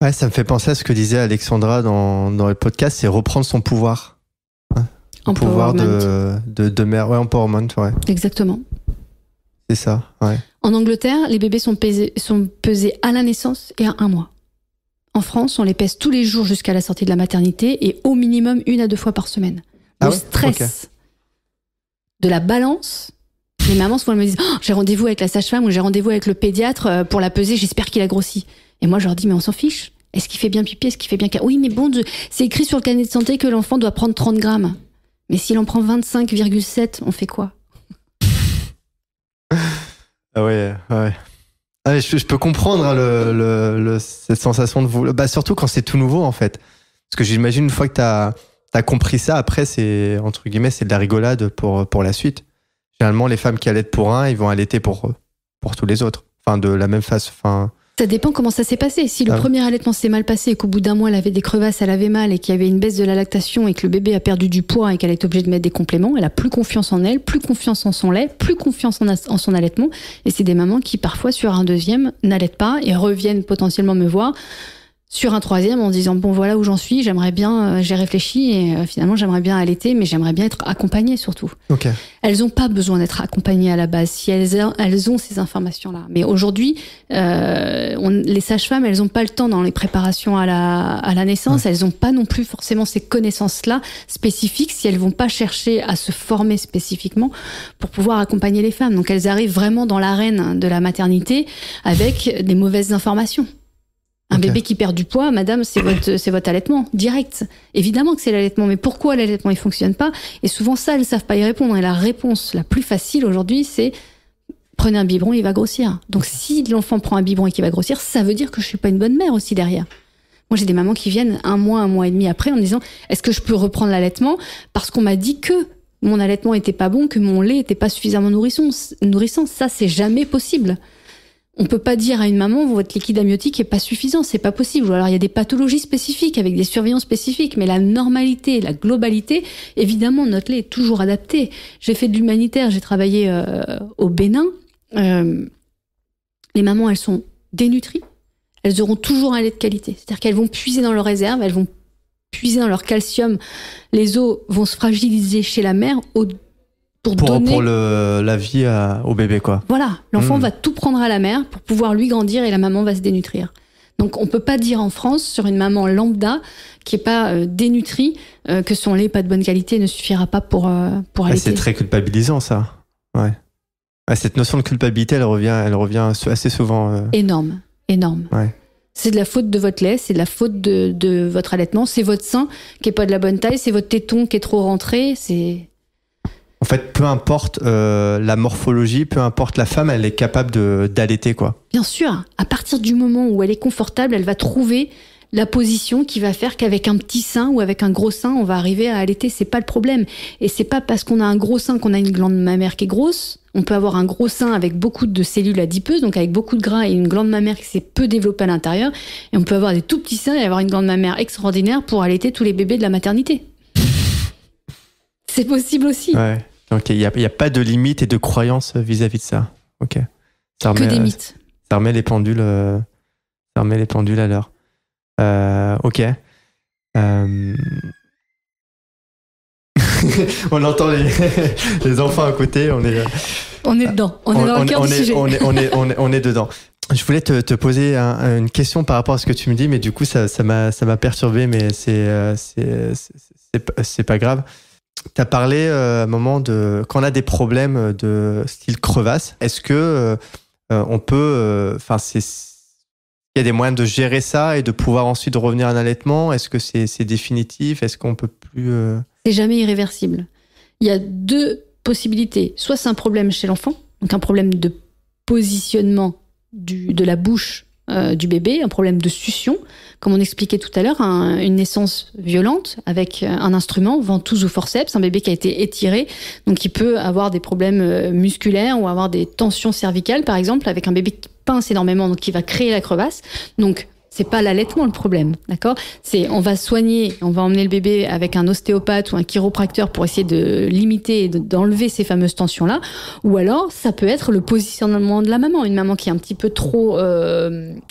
Ouais, ça me fait penser à ce que disait Alexandra dans le podcast, c'est reprendre son pouvoir. Pouvoir de mère, ouais, empowerment, ouais. Exactement. C'est ça, ouais. En Angleterre, les bébés sont pesés à la naissance et à 1 mois. En France, on les pèse tous les jours jusqu'à la sortie de la maternité et au minimum 1 à 2 fois par semaine. Le stress de la balance, les mamans souvent me disent j'ai rendez-vous avec la sage-femme ou j'ai rendez-vous avec le pédiatre pour la peser, j'espère qu'il a grossi. Et moi je leur dis mais on s'en fiche. Est-ce qu'il fait bien pipi? Est-ce qu'il fait bien caca? Oui mais bon, c'est écrit sur le carnet de santé que l'enfant doit prendre 30 grammes. Mais s'il en prend 25,7, on fait quoi? Ah ouais. Ah, je peux comprendre cette sensation de vous. Surtout quand c'est tout nouveau en fait. Parce que j'imagine une fois que t'as compris ça, après c'est entre guillemets c'est de la rigolade pour la suite. Généralement les femmes qui allaitent pour un, ils vont allaiter pour tous les autres. Enfin de la même façon. Ça dépend comment ça s'est passé. Si le premier allaitement s'est mal passé et qu'au bout d'1 mois elle avait des crevasses, elle avait mal et qu'il y avait une baisse de la lactation et que le bébé a perdu du poids et qu'elle est obligée de mettre des compléments, elle a plus confiance en elle, plus confiance en son lait, plus confiance en son allaitement. Et c'est des mamans qui parfois sur un 2e n'allaitent pas et reviennent potentiellement me voir sur un 3e en disant bon voilà où j'en suis, j'aimerais bien, j'ai réfléchi et finalement j'aimerais bien allaiter mais j'aimerais bien être accompagnée surtout. Okay. Elles n'ont pas besoin d'être accompagnées à la base si elles ont ces informations-là. Mais aujourd'hui, les sages-femmes, elles n'ont pas le temps dans les préparations à la naissance, elles n'ont pas non plus forcément ces connaissances-là spécifiques si elles vont pas chercher à se former spécifiquement pour pouvoir accompagner les femmes. Donc elles arrivent vraiment dans l'arène de la maternité avec des mauvaises informations. Un bébé qui perd du poids, madame, c'est votre allaitement, direct. Évidemment que c'est l'allaitement, mais pourquoi l'allaitement il fonctionne pas? Et souvent ça, elles ne savent pas y répondre. Et la réponse la plus facile aujourd'hui, c'est prenez un biberon, il va grossir. Donc si l'enfant prend un biberon et qu'il va grossir, ça veut dire que je suis pas une bonne mère aussi derrière. Moi, j'ai des mamans qui viennent 1 mois et demi après en me disant est-ce que je peux reprendre l'allaitement parce qu'on m'a dit que mon allaitement était pas bon, que mon lait était pas suffisamment nourrissant. Ça, c'est jamais possible. On peut pas dire à une maman votre liquide amniotique est pas suffisant, c'est pas possible. Ou alors il y a des pathologies spécifiques avec des surveillances spécifiques, mais la normalité, la globalité, évidemment notre lait est toujours adapté. J'ai fait de l'humanitaire, j'ai travaillé au Bénin. Les mamans elles sont dénutries, elles auront toujours un lait de qualité. C'est-à-dire qu'elles vont puiser dans leurs réserves, elles vont puiser dans leur calcium. Les os vont se fragiliser chez la mère pour la vie au bébé, quoi. Voilà, l'enfant va tout prendre à la mère pour pouvoir lui grandir et la maman va se dénutrir. Donc on peut pas dire en France sur une maman lambda qui est pas dénutrie que son lait n'est pas de bonne qualité ne suffira pas pour allaiter. C'est très culpabilisant ça. Ouais. Cette notion de culpabilité, elle revient assez souvent. Énorme. Ouais. C'est de la faute de votre lait, c'est de la faute de votre allaitement, c'est votre sein qui est pas de la bonne taille, c'est votre téton qui est trop rentré, c'est. En fait, peu importe la morphologie, peu importe la femme, elle est capable d'allaiter, quoi. Bien sûr, à partir du moment où elle est confortable, elle va trouver la position qui va faire qu'avec un petit sein ou avec un gros sein, on va arriver à allaiter. C'est pas le problème. Et c'est pas parce qu'on a un gros sein qu'on a une glande mammaire qui est grosse. On peut avoir un gros sein avec beaucoup de cellules adipeuses, donc avec beaucoup de gras et une glande mammaire qui s'est peu développée à l'intérieur. Et on peut avoir des tout petits seins et avoir une glande mammaire extraordinaire pour allaiter tous les bébés de la maternité. C'est possible aussi. Ouais. Donc il y a pas de limite et de croyance vis-à-vis de ça. Ok. Que des mythes. Ça remet les pendules à l'heure. Ok. On entend les enfants à côté. On est dedans. On est dans le cœur du sujet. On est dedans. Je voulais te poser une question par rapport à ce que tu me dis, mais du coup ça m'a perturbé, mais c'est pas grave. Tu as parlé à un moment de quand on a des problèmes de style crevasse. Est-ce que on peut, il y a des moyens de gérer ça et de pouvoir ensuite revenir à un allaitement? Est-ce que c'est définitif? Est-ce qu'on peut plus C'est jamais irréversible. Il y a deux possibilités. Soit c'est un problème chez l'enfant, donc un problème de positionnement de la bouche du bébé, un problème de succion, comme on expliquait tout à l'heure, une naissance violente avec un instrument, ventouse ou forceps, un bébé qui a été étiré, donc il peut avoir des problèmes musculaires ou avoir des tensions cervicales, par exemple, avec un bébé qui pince énormément, donc qui va créer la crevasse. Donc c'est pas l'allaitement le problème, d'accord? On va soigner, on va emmener le bébé avec un ostéopathe ou un chiropracteur pour essayer de limiter et d'enlever ces fameuses tensions-là. Ou alors, ça peut être le positionnement de la maman. Une maman qui est un petit peu trop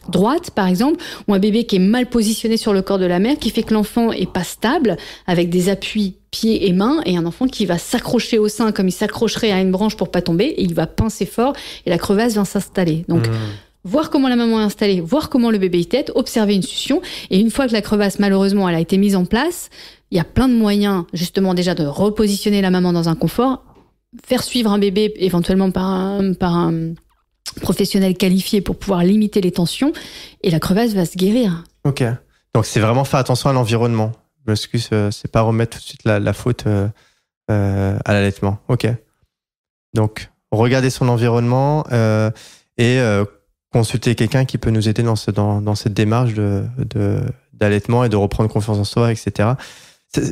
droite, par exemple, ou un bébé qui est mal positionné sur le corps de la mère, qui fait que l'enfant est pas stable, avec des appuis pieds et mains, et un enfant qui va s'accrocher au sein comme il s'accrocherait à une branche pour pas tomber, et il va pincer fort, et la crevasse vient s'installer. Donc, voir comment la maman est installée, voir comment le bébé y tète, observer une succion. Et une fois que la crevasse, malheureusement, elle a été mise en place, il y a plein de moyens, justement, déjà de repositionner la maman dans un confort, faire suivre un bébé, éventuellement par un professionnel qualifié pour pouvoir limiter les tensions, et la crevasse va se guérir. Ok. Donc, c'est vraiment faire attention à l'environnement. Je m'excuse, c'est pas remettre tout de suite la faute à l'allaitement. Ok. Donc, regarder son environnement et consulter quelqu'un qui peut nous aider dans cette démarche d'allaitement et de reprendre confiance en soi, etc.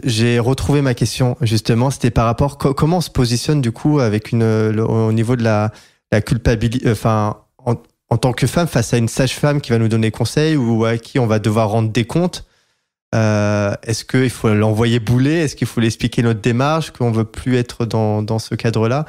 J'ai retrouvé ma question, justement, c'était par rapport comment on se positionne du coup avec au niveau de la culpabilité, en tant que femme face à une sage-femme qui va nous donner conseil ou à qui on va devoir rendre des comptes. Est-ce qu'il faut l'envoyer bouler? Est-ce qu'il faut lui expliquer notre démarche, qu'on veut plus être dans ce cadre-là?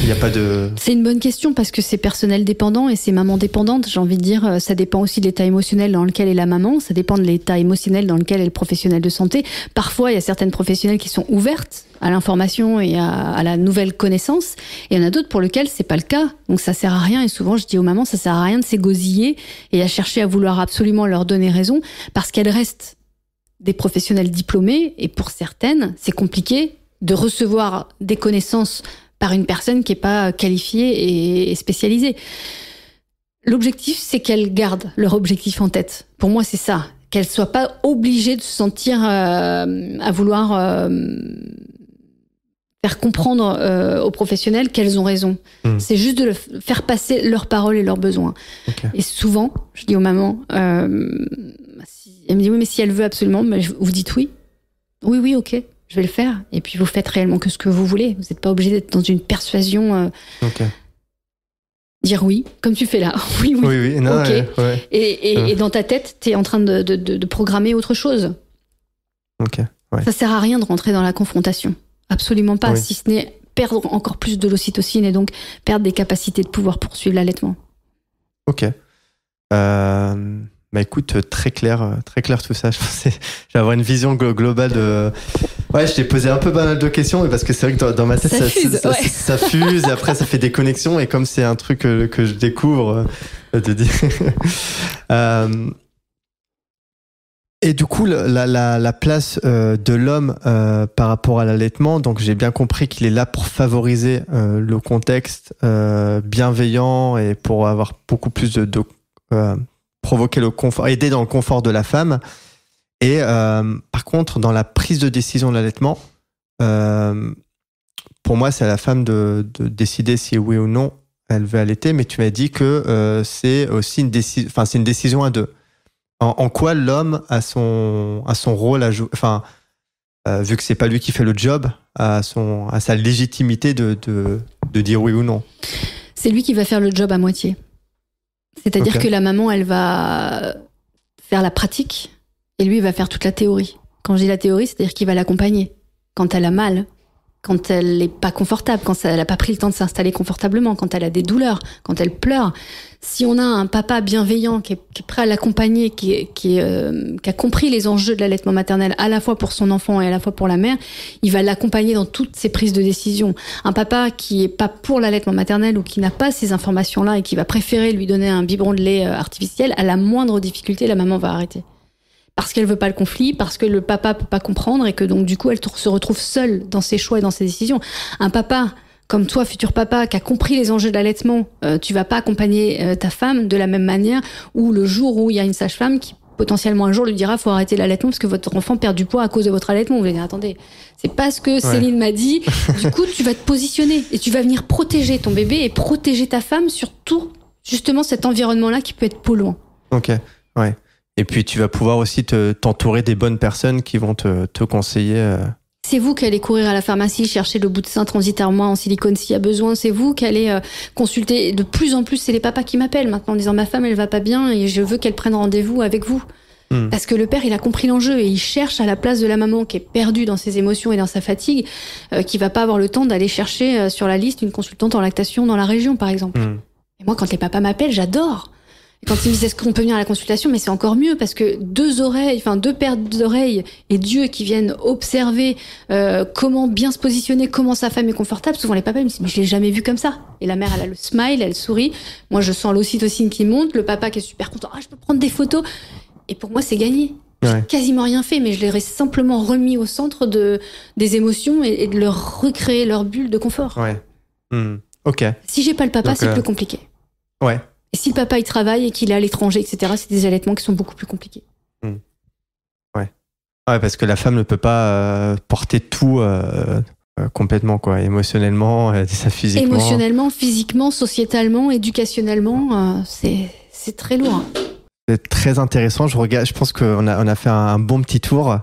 Il n'y a pas de... C'est une bonne question parce que c'est personnel dépendant et c'est maman dépendante. J'ai envie de dire, ça dépend aussi de l'état émotionnel dans lequel est la maman. Ça dépend de l'état émotionnel dans lequel est le professionnel de santé. Parfois, il y a certaines professionnelles qui sont ouvertes à l'information et à la nouvelle connaissance. Et il y en a d'autres pour lesquelles c'est pas le cas. Donc ça sert à rien. Et souvent, je dis aux mamans, ça sert à rien de s'égosiller et à chercher à vouloir absolument leur donner raison parce qu'elles restent des professionnels diplômés. Et pour certaines, c'est compliqué de recevoir des connaissances par une personne qui n'est pas qualifiée et spécialisée. L'objectif, c'est qu'elles gardent leur objectif en tête. Pour moi, c'est ça. Qu'elles ne soient pas obligées de se sentir à vouloir faire comprendre aux professionnels qu'elles ont raison. C'est juste de faire passer leurs paroles et leurs besoins. Okay. Et souvent, je dis aux mamans, elle me dit, oui, mais si elle veut absolument, vous dites oui. Oui, ok. Je vais le faire. Et puis, vous faites réellement que ce que vous voulez. Vous n'êtes pas obligé d'être dans une persuasion. Okay. Dire oui, comme tu fais là. Oui. Non, okay. Ouais. Et dans ta tête, tu es en train de programmer autre chose. Ok. Ouais. Ça sert à rien de rentrer dans la confrontation. Absolument pas. Si ce n'est perdre encore plus de l'ocytocine et donc perdre des capacités de pouvoir poursuivre l'allaitement. Ok. Bah écoute, très clair tout ça. Je pensais avoir une vision globale de. Ouais, je t'ai posé un peu pas mal de questions, mais parce que c'est vrai que dans ma tête ça fuse, et après ça fait des connexions, et comme c'est un truc que je découvre, te dis. Et du coup, la place de l'homme par rapport à l'allaitement, donc j'ai bien compris qu'il est là pour favoriser le contexte bienveillant et pour avoir beaucoup plus de provoquer le confort, aider dans le confort de la femme. Et par contre, dans la prise de décision de l'allaitement, pour moi, c'est à la femme de décider si oui ou non elle veut allaiter, mais tu m'as dit que c'est aussi c'est une décision à deux. En quoi l'homme a son rôle à jouer, vu que c'est pas lui qui fait le job, à sa légitimité de dire oui ou non. C'est lui qui va faire le job à moitié. C'est-à-dire que la maman, elle va faire la pratique et lui, il va faire toute la théorie. Quand je dis la théorie, c'est-à-dire qu'il va l'accompagner quand elle a mal, quand elle n'est pas confortable, quand elle n'a pas pris le temps de s'installer confortablement, quand elle a des douleurs, quand elle pleure. Si on a un papa bienveillant qui est prêt à l'accompagner, qui a compris les enjeux de l'allaitement maternel à la fois pour son enfant et à la fois pour la mère, il va l'accompagner dans toutes ses prises de décision. Un papa qui est pas pour l'allaitement maternel ou qui n'a pas ces informations-là et qui va préférer lui donner un biberon de lait artificiel, à la moindre difficulté, la maman va arrêter. Parce qu'elle veut pas le conflit, parce que le papa peut pas comprendre et que donc du coup elle se retrouve seule dans ses choix et dans ses décisions. Un papa comme toi, futur papa, qui a compris les enjeux de l'allaitement, tu vas pas accompagner ta femme de la même manière, ou le jour où il y a une sage-femme qui potentiellement un jour lui dira faut arrêter l'allaitement parce que votre enfant perd du poids à cause de votre allaitement. Vous allez dire attendez, c'est pas ce que Céline m'a dit. Du coup tu vas te positionner et tu vas venir protéger ton bébé et protéger ta femme sur tout justement cet environnement-là qui peut être polluant. Ok, ouais. Et puis tu vas pouvoir aussi t'entourer des bonnes personnes qui vont te conseiller. C'est vous qui allez courir à la pharmacie, chercher le bout de sein transitairement en silicone s'il y a besoin. C'est vous qui allez consulter. De plus en plus, c'est les papas qui m'appellent maintenant en disant ma femme, elle va pas bien et je veux qu'elle prenne rendez-vous avec vous. Parce que le père, il a compris l'enjeu et il cherche à la place de la maman qui est perdue dans ses émotions et dans sa fatigue, qui va pas avoir le temps d'aller chercher sur la liste une consultante en lactation dans la région, par exemple. Et moi, quand les papas m'appellent, j'adore. Et quand ils me disent est-ce qu'on peut venir à la consultation, mais c'est encore mieux parce que deux paires d'oreilles et d'yeux qui viennent observer comment bien se positionner, comment sa femme est confortable. Souvent les papas me disent mais je l'ai jamais vu comme ça. Et la mère elle a le smile, elle sourit. Moi je sens l'ocytocine qui monte, le papa qui est super content. Ah je peux prendre des photos. Et pour moi c'est gagné. J'ai quasiment rien fait, mais je les ai simplement remis au centre des émotions et de leur recréer leur bulle de confort. Ouais. Ok. Si j'ai pas le papa, c'est plus compliqué. Ouais. Et si le papa il travaille et qu'il est à l'étranger, etc., c'est des allaitements qui sont beaucoup plus compliqués. Ouais, parce que la femme ne peut pas porter tout complètement, quoi, émotionnellement, physiquement. Émotionnellement, physiquement, sociétalement, éducationnellement, c'est très lourd. C'est très intéressant. Je pense qu'on a fait un bon petit tour.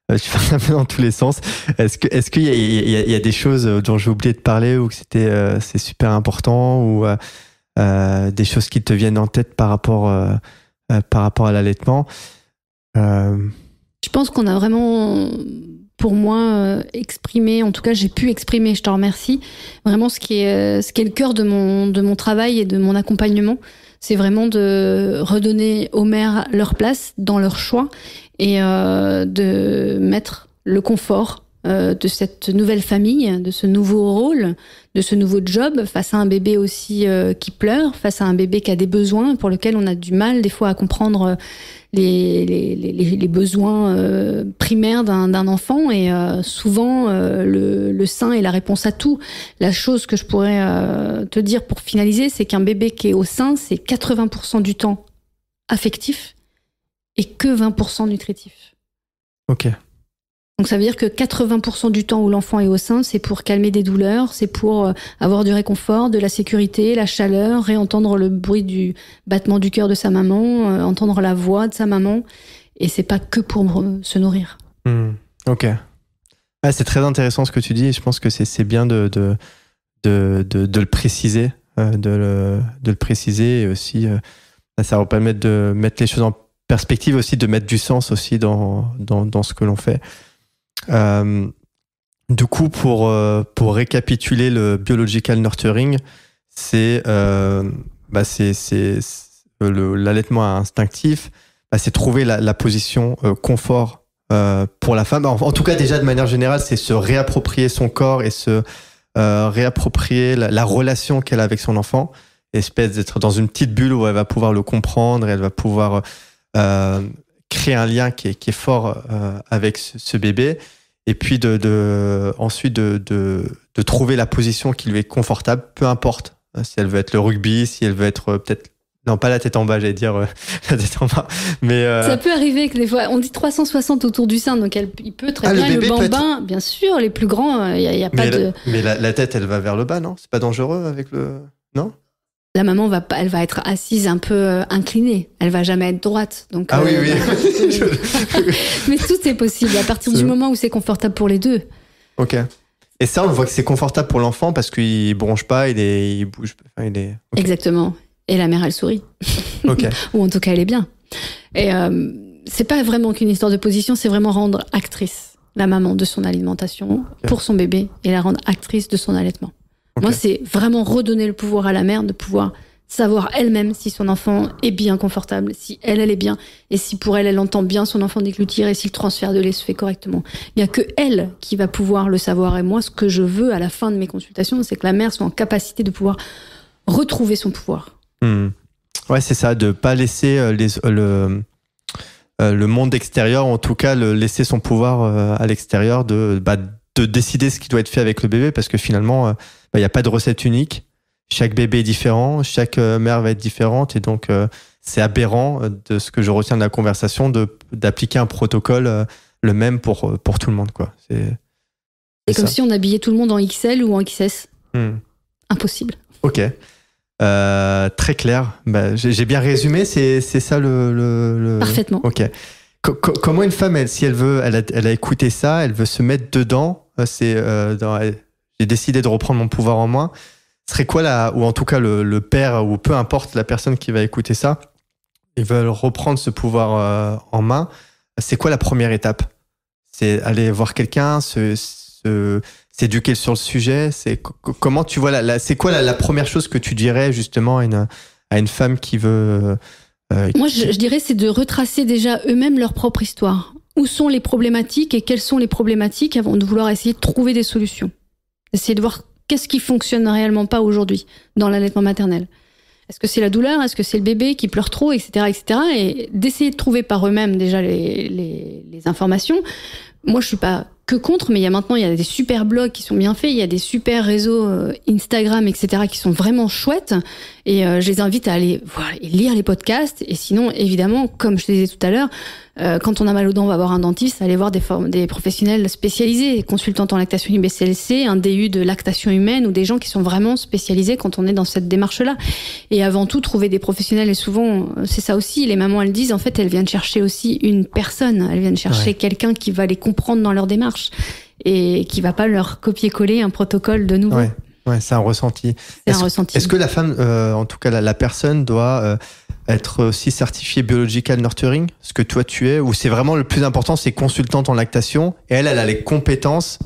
Je fais un peu dans tous les sens. Est-ce qu'il y a des choses dont j'ai oublié de parler ou que c'est super important ou des choses qui te viennent en tête par rapport à l'allaitement? Je pense qu'on a vraiment, pour moi, exprimé, en tout cas j'ai pu exprimer, je te remercie, vraiment ce qui est le cœur de mon travail et de mon accompagnement. C'est vraiment de redonner aux mères leur place dans leur choix et de mettre le confort de cette nouvelle famille, de ce nouveau rôle, de ce nouveau job face à un bébé aussi qui pleure, face à un bébé qui a des besoins pour lesquels on a du mal des fois à comprendre les besoins primaires d'un enfant et souvent le sein est la réponse à tout. La chose que je pourrais te dire pour finaliser, c'est qu'un bébé qui est au sein, c'est 80% du temps affectif et que 20% nutritif. Ok. Donc ça veut dire que 80% du temps où l'enfant est au sein, c'est pour calmer des douleurs, c'est pour avoir du réconfort, de la sécurité, la chaleur, réentendre le bruit du battement du cœur de sa maman, entendre la voix de sa maman. Et c'est pas que pour se nourrir. Ok. Ouais, c'est très intéressant ce que tu dis et je pense que c'est bien de le préciser, de le préciser et aussi ça va permettre de mettre les choses en perspective aussi, de mettre du sens aussi dans ce que l'on fait. Du coup, pour récapituler le biological nurturing, c'est l'allaitement instinctif, c'est trouver la position confort pour la femme. En tout cas, déjà de manière générale, c'est se réapproprier son corps et se réapproprier la relation qu'elle a avec son enfant, espèce d'être dans une petite bulle où elle va pouvoir le comprendre, et elle va pouvoir créer un lien qui est fort avec ce bébé, et puis ensuite de trouver la position qui lui est confortable, peu importe si elle veut être le rugby, si elle veut être peut-être Non, pas la tête en bas, j'allais dire la tête en bas. Mais ça peut arriver que des fois, on dit 360 autour du sein, donc il peut très bien le bambin, bien sûr, les plus grands, il y a pas de. Mais la tête, elle va vers le bas, non? C'est pas dangereux avec le. Non? La maman elle va être assise un peu inclinée, elle va jamais être droite. Donc, oui. Mais tout est possible à partir du moment où c'est confortable pour les deux. Ok. Et ça, on voit que c'est confortable pour l'enfant parce qu'il bronche pas, il bouge. Enfin, okay. Exactement. Et la mère, elle sourit. Ok. Ou en tout cas, elle est bien. Et c'est pas vraiment qu'une histoire de position, c'est vraiment rendre actrice la maman de son alimentation pour son bébé et la rendre actrice de son allaitement. Moi, c'est vraiment redonner le pouvoir à la mère de pouvoir savoir elle-même si son enfant est bien confortable, si elle est bien, et si pour elle entend bien son enfant déglutir et si le transfert de lait se fait correctement. Il n'y a que elle qui va pouvoir le savoir. Et moi, ce que je veux à la fin de mes consultations, c'est que la mère soit en capacité de pouvoir retrouver son pouvoir. Ouais, c'est ça, de pas laisser le monde extérieur, en tout cas, laisser son pouvoir à l'extérieur de décider ce qui doit être fait avec le bébé, parce que finalement, il n'y a pas de recette unique. Chaque bébé est différent, chaque mère va être différente, et donc c'est aberrant de ce que je retiens de la conversation d'appliquer un protocole le même pour tout le monde, quoi. C'est comme si on habillait tout le monde en XL ou en XS. Impossible. Ok. Très clair. J'ai bien résumé, c'est ça le... Parfaitement. Ok. Comment une femme, si elle veut, elle a écouté ça, elle veut se mettre dedans, j'ai décidé de reprendre mon pouvoir en main, serait quoi ou en tout cas le père, ou peu importe la personne qui va écouter ça, ils veulent reprendre ce pouvoir en main, c'est quoi la première étape? C'est aller voir quelqu'un, s'éduquer sur le sujet, comment tu vois c'est quoi la première chose que tu dirais justement à une femme qui veut... Moi, je dirais, c'est de retracer déjà eux-mêmes leur propre histoire. Où sont les problématiques et quelles sont les problématiques avant de vouloir essayer de trouver des solutions. Essayer de voir qu'est-ce qui fonctionne réellement pas aujourd'hui dans l'allaitement maternel. Est-ce que c'est la douleur? Est-ce que c'est le bébé qui pleure trop, etc., etc. Et d'essayer de trouver par eux-mêmes déjà les informations. Moi, je suis pas que contre, mais il y a des super blogs qui sont bien faits, il y a des super réseaux Instagram, etc., qui sont vraiment chouettes, et je les invite à aller voir et lire les podcasts. Et sinon, évidemment, comme je te disais tout à l'heure, quand on a mal aux dents, on va voir un dentiste, aller voir des professionnels spécialisés, consultantes en lactation IBCLC, un DU de lactation humaine, ou des gens qui sont vraiment spécialisés quand on est dans cette démarche-là. Et avant tout, trouver des professionnels, et souvent, c'est ça aussi, les mamans, elles disent, en fait, elles viennent chercher aussi une personne, elles viennent chercher quelqu'un qui va les comprendre dans leur démarche, et qui va pas leur copier-coller un protocole de nouveau. Ouais, c'est un ressenti. Est-ce que la femme, en tout cas la personne, doit être aussi certifiée biological nurturing, ce que toi tu es, ou c'est vraiment le plus important, c'est consultante en lactation, et elle a les compétences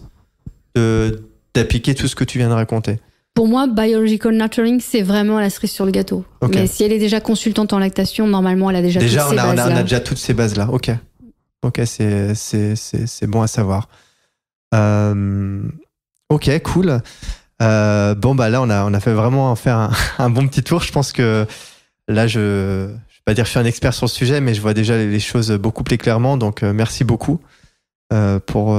d'appliquer tout ce que tu viens de raconter? Pour moi, biological nurturing, c'est vraiment la cerise sur le gâteau. Okay. Mais si elle est déjà consultante en lactation, normalement, elle a déjà toutes ces bases-là. Déjà, on a déjà toutes ces bases-là. Ok, c'est bon à savoir. Ok, cool. Là, on a fait vraiment faire un bon petit tour. Je pense que là, je vais pas dire que je suis un expert sur le sujet, mais je vois déjà les choses beaucoup plus clairement. Donc, merci beaucoup pour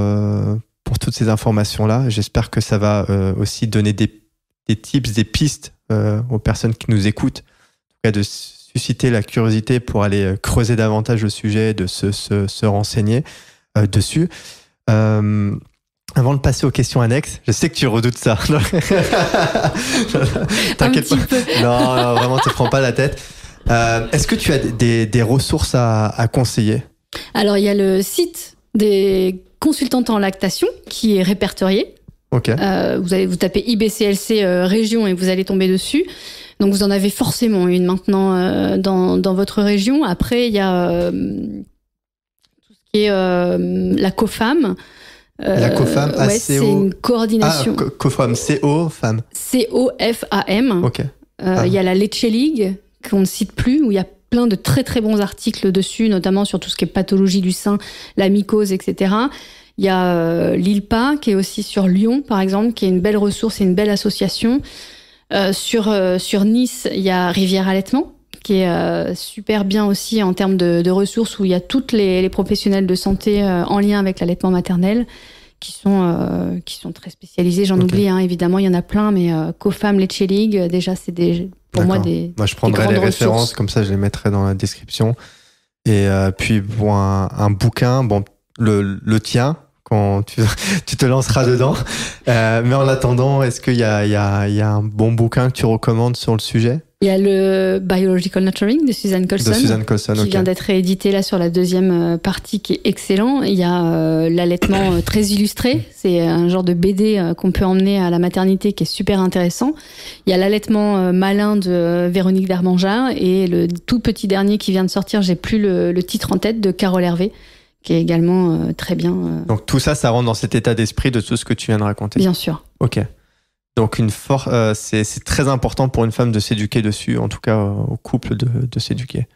toutes ces informations-là. J'espère que ça va aussi donner des tips, des pistes aux personnes qui nous écoutent, en tout cas de susciter la curiosité pour aller creuser davantage le sujet, de se renseigner dessus. Avant de passer aux questions annexes, je sais que tu redoutes ça. T'inquiète pas. Non, vraiment, te prends pas la tête. Est-ce que tu as des ressources à conseiller? Alors, il y a le site des consultantes en lactation qui est répertorié. Okay. Vous tapez IBCLC région et vous allez tomber dessus. Donc, vous en avez forcément une maintenant dans votre région. Après, il y a tout ce qui est la COFAM. La COFAM, c'est une coordination. Ah, COFAM, C-O-FAM. C-O-F-A-M. Ok. Il y a la Leche League, qu'on ne cite plus, où il y a plein de très très bons articles dessus, notamment sur tout ce qui est pathologie du sein, la mycose, etc. Il y a l'ILPA, qui est aussi sur Lyon, par exemple, qui est une belle ressource et une belle association. Sur Nice, il y a Rivière Allaitement, qui est super bien aussi en termes de ressources, où il y a toutes les professionnels de santé en lien avec l'allaitement maternel qui sont très spécialisés. J'en oublie, évidemment, il y en a plein, mais COFAM, Leche League, déjà, c'est des pour moi des Moi, je prendrai grandes les références, ressources. comme ça, je les mettrai dans la description. Et puis, bon, un bouquin, bon, le tien, quand tu te lanceras dedans. Mais en attendant, est-ce qu'il y a un bon bouquin que tu recommandes sur le sujet? Il y a le Biological Nurturing de Suzanne Colson. De Suzanne Colson, qui vient d'être réédité là sur la deuxième partie, qui est excellent. Il y a l'allaitement très illustré. C'est un genre de BD qu'on peut emmener à la maternité qui est super intéressant. Il y a l'allaitement malin de Véronique Darmanjard et le tout petit dernier qui vient de sortir, j'ai plus le titre en tête, de Carole Hervé, qui est également très bien. Donc tout ça, ça rentre dans cet état d'esprit de tout ce que tu viens de raconter. Bien sûr. Ok. Donc c'est très important pour une femme de s'éduquer dessus, en tout cas au couple de s'éduquer.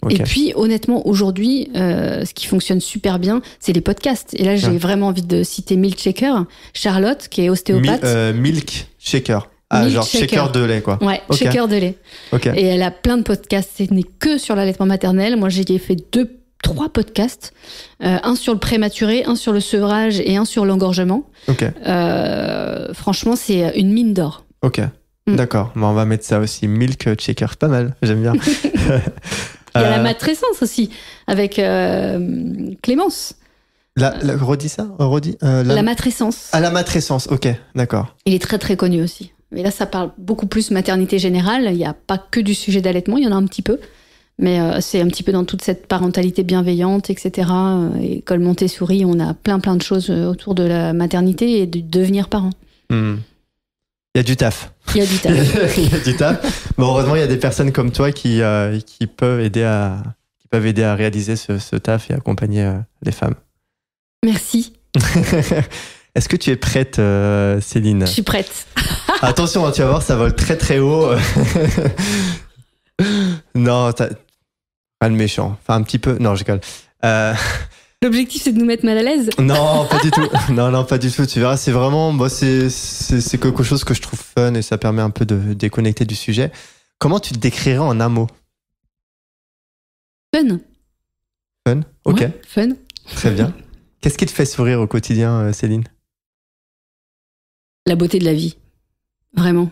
Okay. Et puis honnêtement, aujourd'hui, ce qui fonctionne super bien, c'est les podcasts. Et là, j'ai vraiment envie de citer Milk Shaker, Charlotte, qui est ostéopathe. Milk Shaker. Ah, Milk genre shaker de lait, quoi. Ouais, okay. Shaker de lait. Okay. Et elle a plein de podcasts, ce n'est que sur l'allaitement maternel. Moi, j'ai fait 3 podcasts, un sur le prématuré, un sur le sevrage et un sur l'engorgement. Okay. Franchement, c'est une mine d'or. Ok, d'accord. Bon, on va mettre ça aussi. Milk Shaker, pas mal, j'aime bien. Il y a la matrescence aussi, avec Clémence. Redis ça La matrescence. Ah, la matrescence, ok, d'accord. Il est très très connu aussi. Mais là, ça parle beaucoup plus maternité générale. Il n'y a pas que du sujet d'allaitement, il y en a un petit peu. Mais c'est un petit peu dans toute cette parentalité bienveillante, etc. École Montessori, on a plein de choses autour de la maternité et de devenir parent. Il y a du taf. Il y a du taf. Il y a du taf. Bon, heureusement, il y a des personnes comme toi qui peuvent aider à réaliser ce taf et accompagner les femmes. Merci. Est-ce que tu es prête, Céline? Je suis prête. Attention, tu vas voir, ça vole très très haut. Non, pas le méchant. Enfin, un petit peu. Non, je rigole. L'objectif, c'est de nous mettre mal à l'aise? Non, pas du tout. Non, pas du tout. Tu verras, c'est vraiment, c'est quelque chose que je trouve fun et ça permet un peu de déconnecter du sujet. Comment tu te décrirais en un mot? Fun. Fun? Ok. Ouais, fun. Très bien. Qu'est-ce qui te fait sourire au quotidien, Céline? La beauté de la vie. Vraiment.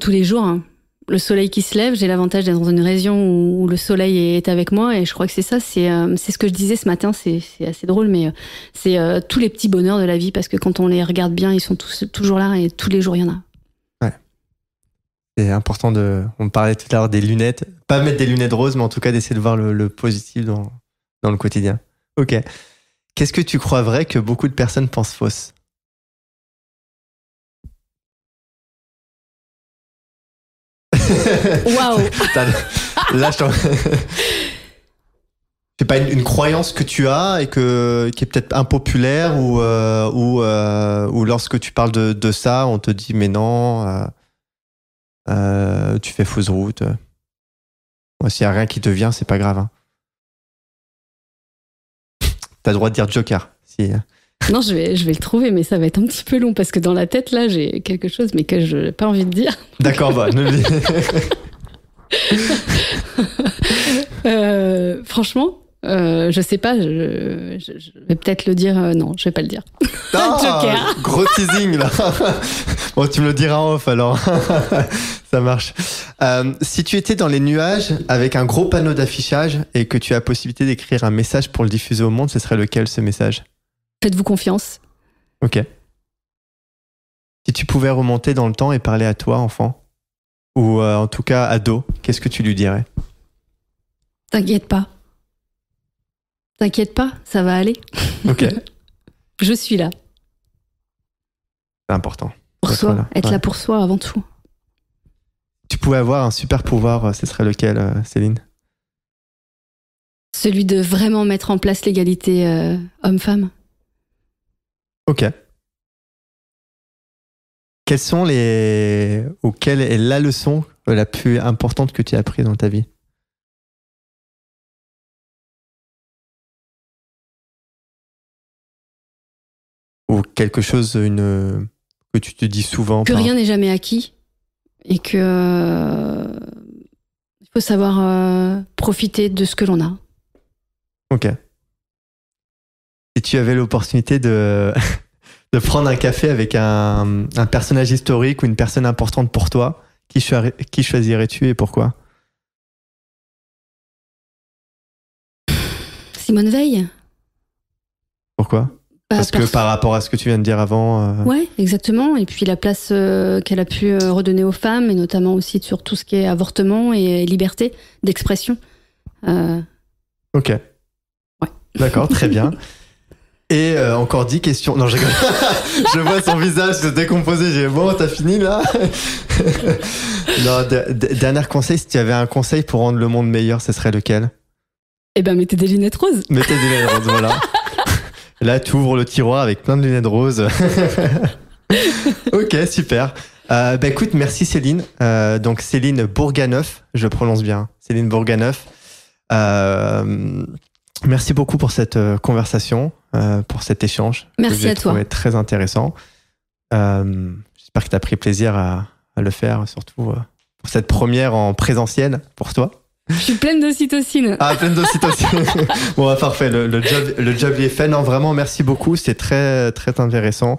Tous les jours, hein. Le soleil qui se lève, j'ai l'avantage d'être dans une région où le soleil est avec moi et je crois que c'est ça, c'est ce que je disais ce matin, c'est assez drôle, mais c'est tous les petits bonheurs de la vie, parce que quand on les regarde bien, ils sont toujours là et tous les jours il y en a. Ouais. C'est important on parlait tout à l'heure des lunettes, pas mettre des lunettes roses, mais en tout cas d'essayer de voir le positif dans le quotidien. Ok. Qu'est-ce que tu crois vrai que beaucoup de personnes pensent fausse? Waouh. Là, c'est pas une croyance que tu as et qui est peut-être impopulaire ou lorsque tu parles de ça, on te dit mais non, tu fais fausse route. Moi, s'il y a rien qui te vient, c'est pas grave. Hein. T'as le droit de dire Joker. Si. Non, je vais le trouver, mais ça va être un petit peu long parce que dans la tête, là, j'ai quelque chose, mais que je n'ai pas envie de dire. D'accord, bah, ne le dis. Franchement, je sais pas, je vais peut-être le dire. Non, je vais pas le dire. Joker. Gros teasing, là. Bon, tu me le diras en off, alors. Ça marche. Si tu étais dans les nuages avec un gros panneau d'affichage et que tu as la possibilité d'écrire un message pour le diffuser au monde, ce serait lequel, ce message? Faites-vous confiance. Ok. Si tu pouvais remonter dans le temps et parler à toi, enfant, ou en tout cas ado, qu'est-ce que tu lui dirais? T'inquiète pas. T'inquiète pas, ça va aller. Ok. Je suis là. C'est important. Pour soi, être là pour soi avant tout. Tu pouvais avoir un super pouvoir, ce serait lequel, Céline? Celui de vraiment mettre en place l'égalité homme-femme. Ok. Quelles est la leçon la plus importante que tu as apprise dans ta vie? Ou quelque chose que tu te dis souvent? Que rien n'est jamais acquis et que il faut savoir profiter de ce que l'on a. Ok. Si tu avais l'opportunité de prendre un café avec un personnage historique ou une personne importante pour toi, Qui choisirais-tu et pourquoi? Simone Veil. Pourquoi? Parce que par rapport à ce que tu viens de dire avant... Ouais, exactement. Et puis la place qu'elle a pu redonner aux femmes, et notamment aussi sur tout ce qui est avortement et liberté d'expression. Ok. Ouais. D'accord, très bien. Et encore 10 questions. Non, je rigole. Je vois son visage se décomposer. J'ai bon, t'as fini là? Non, dernier conseil, si tu avais un conseil pour rendre le monde meilleur, ce serait lequel? Eh ben, mettez des lunettes roses. Mettez des lunettes roses, voilà. Là, tu ouvres le tiroir avec plein de lunettes roses. Ok, super. Écoute, merci Céline. Donc Céline Bourganeuf, je prononce bien. Céline Bourganeuf. Merci beaucoup pour cette conversation, pour cet échange. Merci à toi. Trouvé très intéressant. J'espère que tu as pris plaisir à le faire, surtout pour cette première en présentiel pour toi. Je suis pleine d'ocytocine. Ah, pleine d'ocytocine. Bon, parfait. Le job il est fait. Non, vraiment, merci beaucoup. C'est très, très intéressant.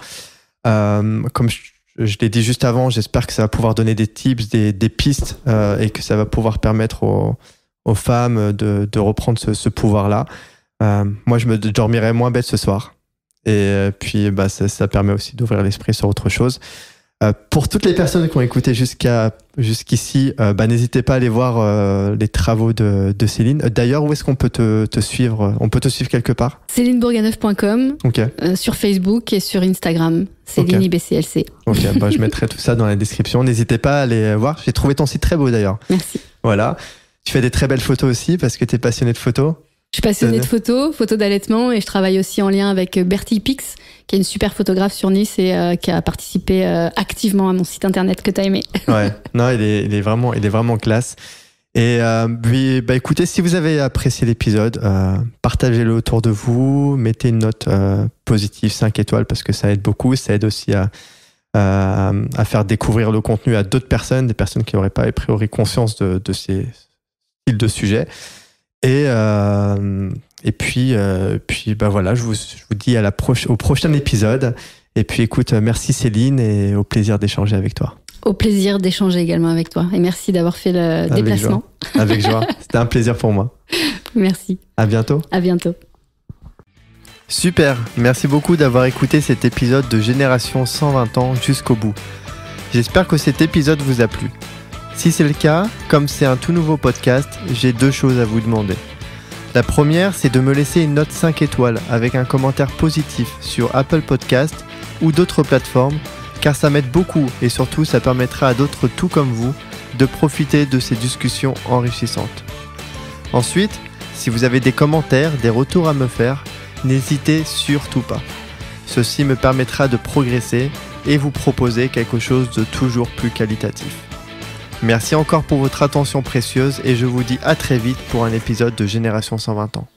Comme je l'ai dit juste avant, j'espère que ça va pouvoir donner des tips, des pistes et que ça va pouvoir permettre aux femmes de reprendre ce pouvoir-là. Moi, je me dormirai moins bête ce soir. Et puis, ça permet aussi d'ouvrir l'esprit sur autre chose. Pour toutes les personnes qui ont écouté jusqu'ici, n'hésitez pas à aller voir les travaux de Céline. D'ailleurs, où est-ce qu'on peut te suivre? On peut te suivre quelque part? CélineBourganeuf.com, okay. Sur Facebook et sur Instagram, Céline IBCLC. Ok, je mettrai tout ça dans la description. N'hésitez pas à aller voir. J'ai trouvé ton site très beau d'ailleurs. Merci. Voilà. Tu fais des très belles photos aussi parce que tu es passionnée de photos. Je suis passionnée de photos d'allaitement, et je travaille aussi en lien avec Bertie Pix, qui est une super photographe sur Nice et qui a participé activement à mon site internet que tu as aimé. Ouais, non, il est vraiment classe. Et puis, écoutez, si vous avez apprécié l'épisode, partagez-le autour de vous, mettez une note positive, 5 étoiles, parce que ça aide beaucoup. Ça aide aussi à faire découvrir le contenu à d'autres personnes, des personnes qui n'auraient pas a priori conscience de ces styles de sujets. Et puis voilà, je vous dis au prochain épisode. Et puis écoute, merci Céline, et au plaisir d'échanger avec toi. Au plaisir d'échanger également avec toi. Et merci d'avoir fait le déplacement. Avec joie. C'était un plaisir pour moi. Merci. À bientôt. À bientôt. Super, merci beaucoup d'avoir écouté cet épisode de Génération 120 ans jusqu'au bout. J'espère que cet épisode vous a plu. Si c'est le cas, comme c'est un tout nouveau podcast, j'ai 2 choses à vous demander. La première, c'est de me laisser une note 5 étoiles avec un commentaire positif sur Apple Podcast ou d'autres plateformes, car ça m'aide beaucoup et surtout ça permettra à d'autres tout comme vous de profiter de ces discussions enrichissantes. Ensuite, si vous avez des commentaires, des retours à me faire, n'hésitez surtout pas. Ceci me permettra de progresser et vous proposer quelque chose de toujours plus qualitatif. Merci encore pour votre attention précieuse et je vous dis à très vite pour un épisode de Génération 120 ans.